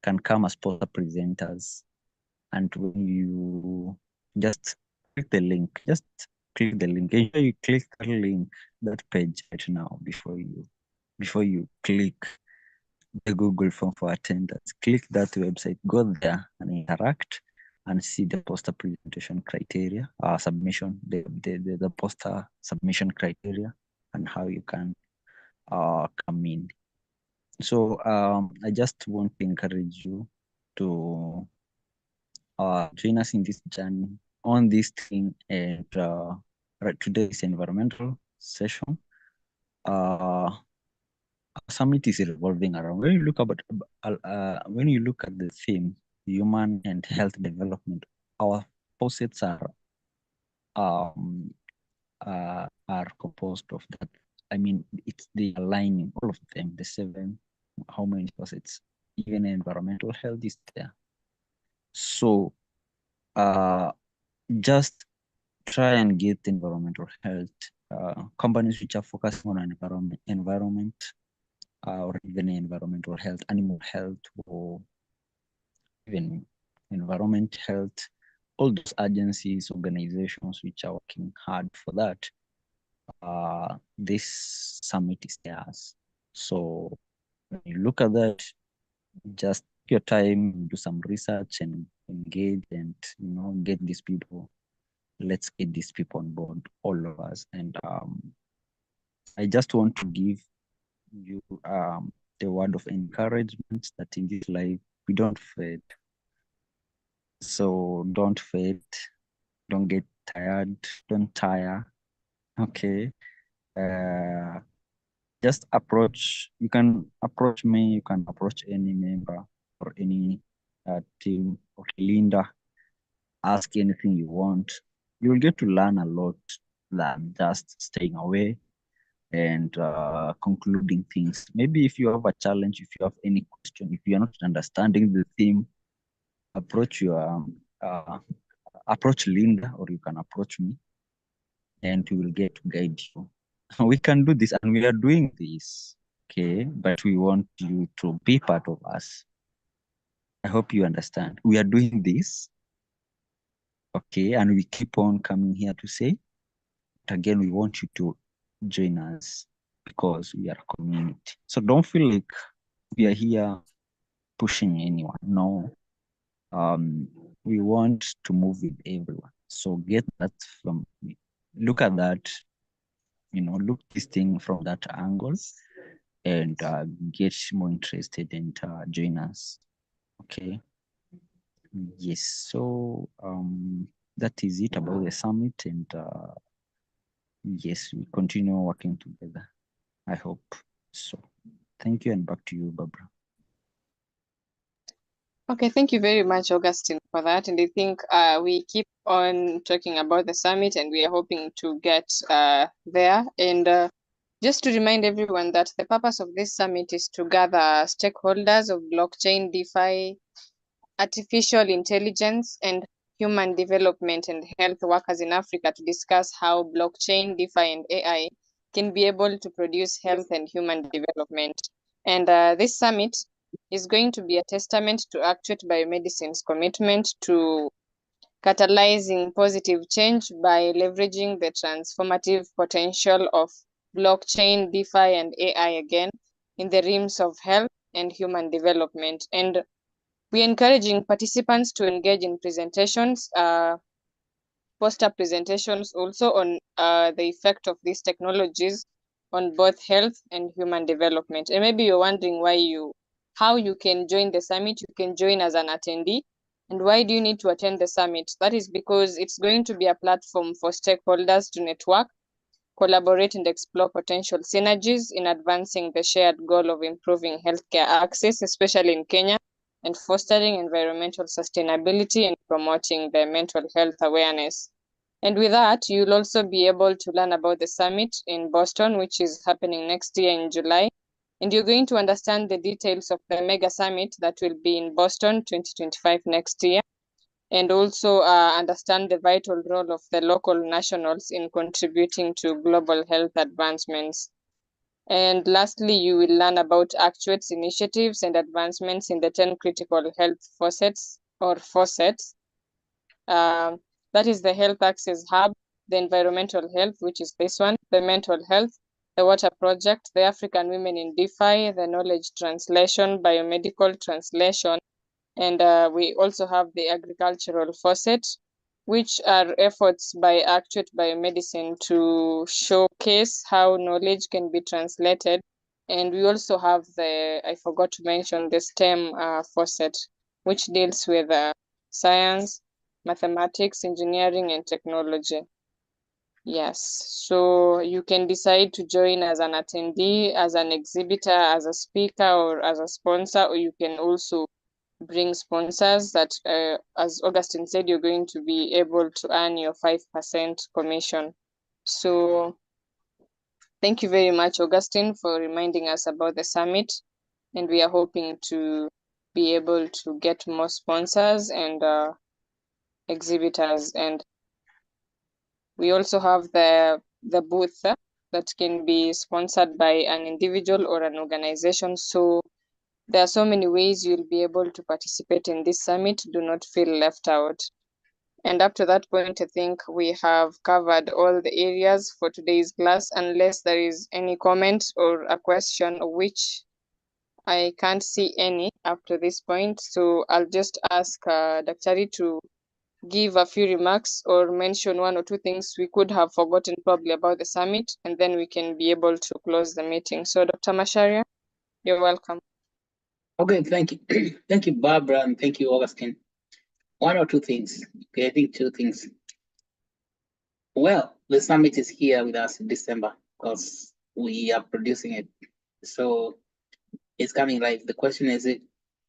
can come as poster presenters. And when you just click the link, ensure you click that link, that page right now before you click the Google form for attendance. Click that website, go there and interact and see the poster presentation criteria, submission, the poster submission criteria, and how you can come in. So I just want to encourage you to join us in this journey on this thing. And today's environmental session. Summit is revolving around, when you look at the theme, human and health development, our faucets are composed of that. I mean, it's the aligning, all of them, the 7, how many faucets, even environmental health is there. So just try and get environmental health. Companies which are focusing on environment, or even environmental health, animal health, or even environment health, all those agencies, organizations which are working hard for that, this summit is theirs. So when you look at that, just take your time, do some research and engage, and get these people. Let's get these people on board, all of us. And I just want to give you the word of encouragement that in this life we don't fade. So don't fade, don't get tired, don't tire. Okay. Just approach. You can approach me, you can approach any member or any team or Linda. Ask anything you want. You'll get to learn a lot than just staying away and concluding things. Maybe if you have a challenge, if you have any question, if you're not understanding the theme, approach Linda, or you can approach me, and we will get to guide you. We can do this, and we are doing this, okay? But we want you to be part of us. I hope you understand. We are doing this, okay? And we keep on coming here to say, but again, we want you to join us because we are a community. So don't feel like we are here pushing anyone. No. We want to move with everyone. So get that from me. Look at that, look this thing from that angle, and get more interested and join us. Okay. Yes. So that is it about the summit, and yes, we continue working together. I hope so. Thank you, and back to you, Barbara. Okay, thank you very much, Augustine, for that. And I think we keep on talking about the summit, and we are hoping to get there. And just to remind everyone that the purpose of this summit is to gather stakeholders of blockchain, DeFi, artificial intelligence, and human development and health workers in Africa to discuss how blockchain, DeFi, and AI can be able to produce health and human development. And this summit is going to be a testament to Actuate Biomedicine's commitment to catalyzing positive change by leveraging the transformative potential of blockchain, DeFi, and AI again in the realms of health and human development. And we're encouraging participants to engage in presentations, poster presentations also on the effect of these technologies on both health and human development. And maybe you're wondering how you can join the summit. You can join as an attendee. And why do you need to attend the summit? That is because it's going to be a platform for stakeholders to network, collaborate, and explore potential synergies in advancing the shared goal of improving healthcare access, especially in Kenya, and fostering environmental sustainability and promoting the mental health awareness. And with that, you'll also be able to learn about the summit in Boston, which is happening next year in July. And you're going to understand the details of the mega summit that will be in Boston 2025 next year, and also understand the vital role of the local nationals in contributing to global health advancements. And lastly, you will learn about Actuate's initiatives and advancements in the 10 critical health faucets. That is the health access hub, the environmental health, which is this one, the mental health, the water project, the African women in DeFi, the knowledge translation, biomedical translation, and we also have the agricultural faucet, which are efforts by Actuate Biomedicine to showcase how knowledge can be translated. And we also have I forgot to mention, the STEM faucet, which deals with science, mathematics, engineering, and technology. Yes, so you can decide to join as an attendee, as an exhibitor, as a speaker, or as a sponsor, or you can also bring sponsors that, as Augustine said, you're going to be able to earn your 5% commission. So thank you very much, Augustine, for reminding us about the summit. And we are hoping to be able to get more sponsors and exhibitors. And we also have the booth that can be sponsored by an individual or an organization. So there are so many ways you'll be able to participate in this summit. Do not feel left out. And up to that point, I think we have covered all the areas for today's class, unless there is any comment or a question, which I can't see any up to this point. So I'll just ask Daktari to give a few remarks or mention one or two things we could have forgotten probably about the summit, and then we can be able to close the meeting. So Dr. Masharia, you're welcome. Okay, thank you. Thank you, Barbara, and thank you, Augustine. One or two things. Okay, I think two things. Well, the summit is here with us in December because we are producing it. So it's coming live. The question is,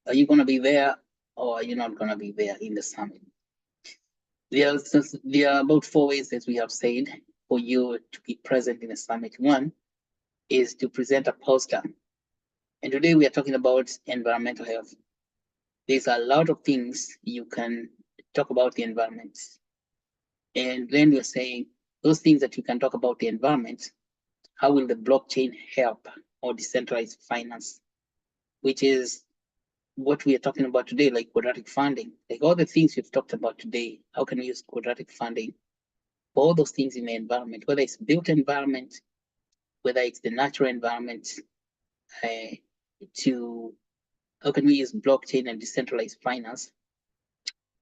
are you going to be there or are you not going to be there in the summit? There are about 4 ways, as we have said, for you to be present in the summit. One is to present a poster. And today we are talking about environmental health. There's a lot of things you can talk about the environment. And then we're saying those things that you can talk about the environment, how will the blockchain help, or decentralized finance, which is what we are talking about today, like quadratic funding, like all the things we've talked about today. How can we use quadratic funding for all those things in the environment, whether it's built environment, whether it's the natural environment, how can we use blockchain and decentralized finance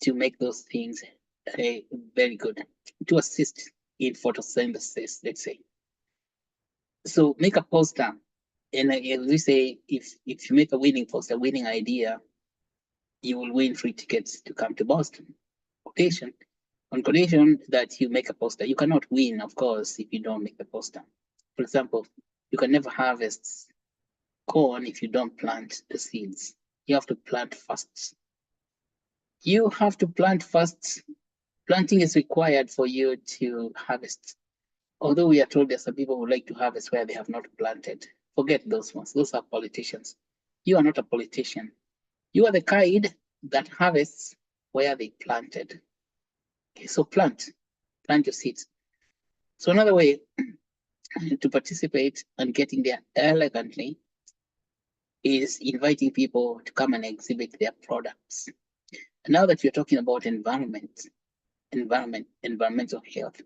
to make those things very good, to assist in photosynthesis, let's say. So make a poster, and we say, if you make a winning poster, winning idea, you will win free tickets to come to Boston. Quotation. on condition that you make a poster. You cannot win, of course, if you don't make the poster. For example, you can never harvest corn if you don't plant the seeds. You have to plant first. You have to plant first. Planting is required for you to harvest. Although we are told there's some people who like to harvest where they have not planted. Forget those ones. Those are politicians. You are not a politician. You are the kind that harvests where they planted. Okay, so plant your seeds. So another way to participate and getting there elegantly is inviting people to come and exhibit their products. And now that you're talking about environmental health,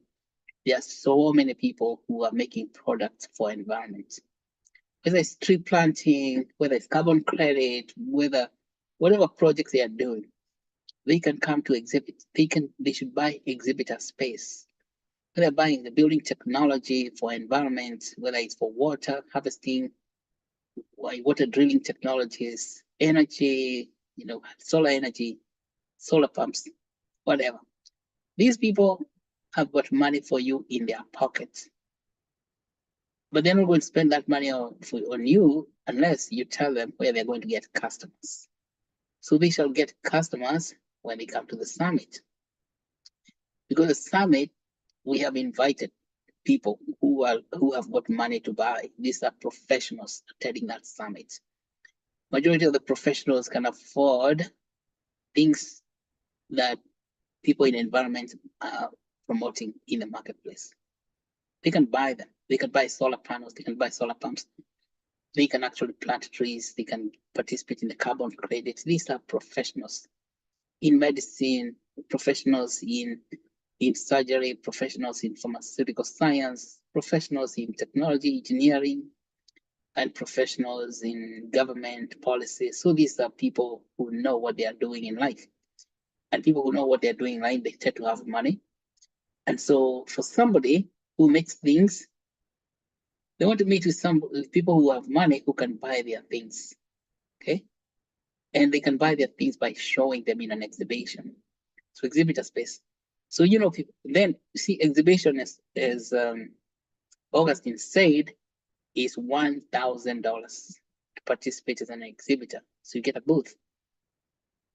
there are so many people who are making products for environment. Whether it's tree planting, whether it's carbon credit, whatever projects they are doing, they can come to exhibit. They should buy exhibitor space. Whether buying the building technology for environment, whether it's for water harvesting, water drilling technologies, energy, solar energy, solar pumps, whatever. These people have got money for you in their pockets. But they're not going to spend that money on you unless you tell them where they're going to get customers. So they shall get customers when they come to the summit. Because the summit, we have invited people who have got money to buy. These are professionals attending that summit. Majority of the professionals can afford things that people in environment are promoting in the marketplace. They can buy them. They can buy solar panels. They can buy solar pumps. They can actually plant trees. They can participate in the carbon credits. These are professionals in medicine, professionals in surgery, professionals in pharmaceutical science, professionals in technology, engineering, and professionals in government policy. So these are people who know what they are doing in life. And people who know what they're doing in life, they tend to have money. And so for somebody who makes things, they want to meet with people who have money who can buy their things, okay? And they can buy their things by showing them in an exhibition. So exhibitor space. So, people, then see exhibition as Augustine said, is $1,000 to participate as an exhibitor. So you get a booth.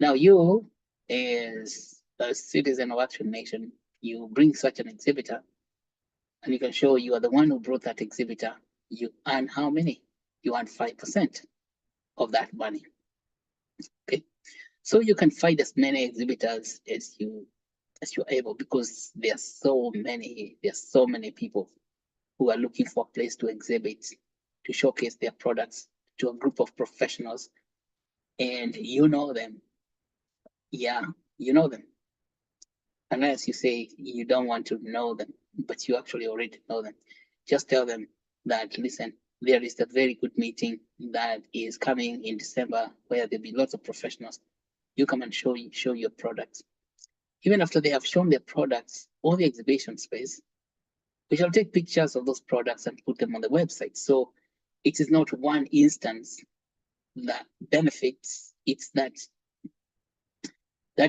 Now you, as a citizen of Action Nation, you bring such an exhibitor and you can show you are the one who brought that exhibitor. You earn how many? You earn 5% of that money. Okay. So you can find as many exhibitors as you're able, because there's so many people who are looking for a place to exhibit, to showcase their products to a group of professionals, and you know them. Yeah, you know them. Unless you say you don't want to know them, but you actually already know them. Just tell them that, listen, there is a very good meeting that is coming in December where there'll be lots of professionals. You come and show your products. Even after they have shown their products on the exhibition space, we shall take pictures of those products and put them on the website. So it is not one instance that benefits, it's that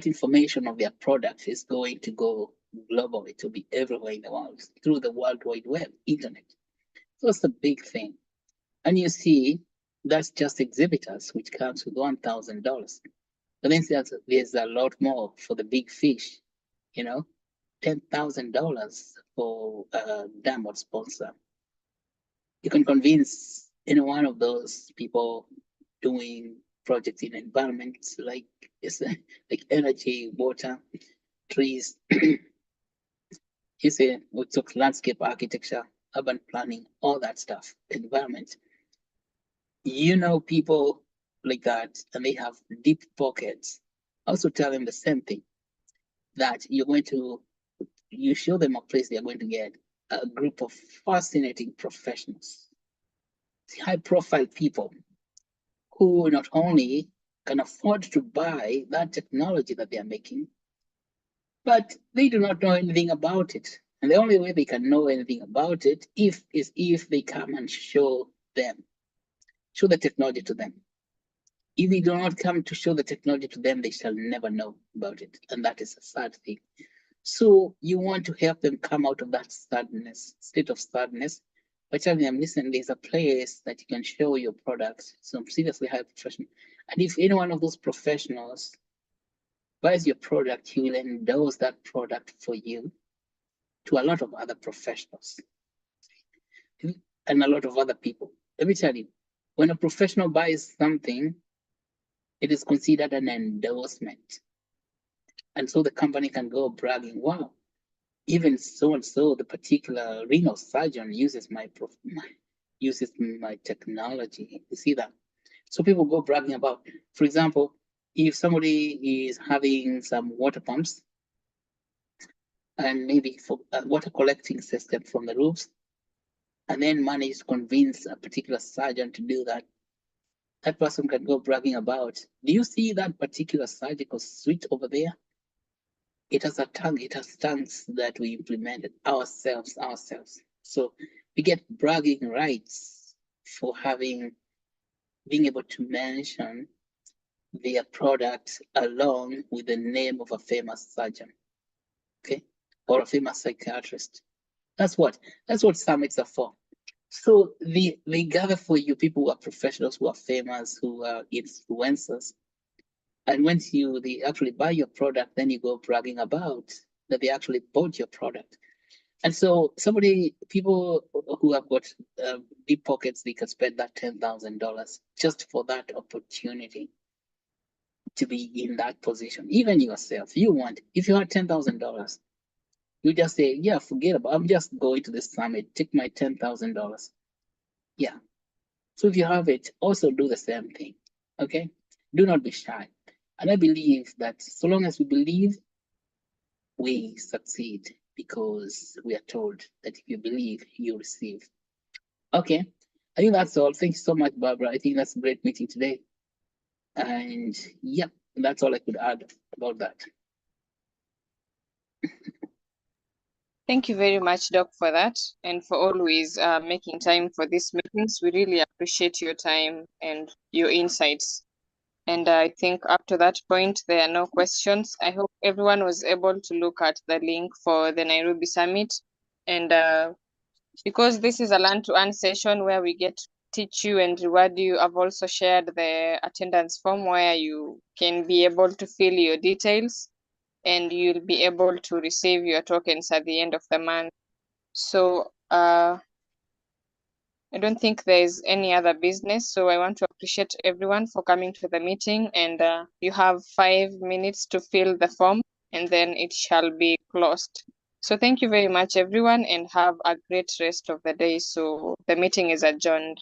information of their product is going to go globally, to be everywhere in the world through the World Wide Web, internet. So it's a big thing. And you see, that's just exhibitors, which comes with $1,000. But then there's a lot more for the big fish, $10,000 for a diamond sponsor. You can convince any one of those people doing projects in environments like energy, water, trees. You see, we took landscape architecture, urban planning, all that stuff, environment. People like that, and they have deep pockets. Also tell them the same thing, that you show them a place they're going to get a group of fascinating professionals, high profile people who not only can afford to buy that technology that they are making, but they do not know anything about it. And the only way they can know anything about it is if they come and show the technology to them. If they do not come to show the technology to them, they shall never know about it. And that is a sad thing. So you want to help them come out of that state of sadness, by telling them, listen, there's a place that you can show your products, some seriously high professional. And if any one of those professionals buys your product, he will endorse that product for you to a lot of other professionals and a lot of other people. Let me tell you, when a professional buys something, it is considered an endorsement. And so the company can go bragging, wow, even so and so, the particular renal surgeon uses my technology. You see that? So people go bragging about, for example, if somebody is having some water pumps and maybe for a water collecting system from the roofs, and then manage to convince a particular surgeon to do that, that person can go bragging about, do you see that particular surgical suite over there? It has tanks that we implemented ourselves. So we get bragging rights for being able to mention their product along with the name of a famous surgeon, okay, or a famous psychiatrist. That's what summits are for. So they gather for you people who are professionals, who are famous, who are influencers. And once they actually buy your product, then you go bragging about that they actually bought your product. And so people who have got deep pockets, they can spend that $10,000 just for that opportunity to be in that position. Even yourself, if you had $10,000, you just say, yeah, forget about, I'm just going to this summit, take my $10,000. Yeah. So if you have it, also do the same thing. Okay. Do not be shy. And I believe that so long as we believe, we succeed, because we are told that if you believe, you receive. Okay. I think that's all. Thank you so much, Barbara. I think that's a great meeting today. And yep, that's all I could add about that. Thank you very much, Doc, for that, and for always making time for these meetings. We really appreciate your time and your insights. And I think up to that point, there are no questions. I hope everyone was able to look at the link for the Nairobi Summit. And because this is a learn to earn session where we get to teach you and reward you, I've also shared the attendance form where you can be able to fill your details and you'll be able to receive your tokens at the end of the month. So I don't think there's any other business. So I want to appreciate everyone for coming to the meeting, and you have 5 minutes to fill the form and then it shall be closed. So thank you very much, everyone, and have a great rest of the day. So the meeting is adjourned.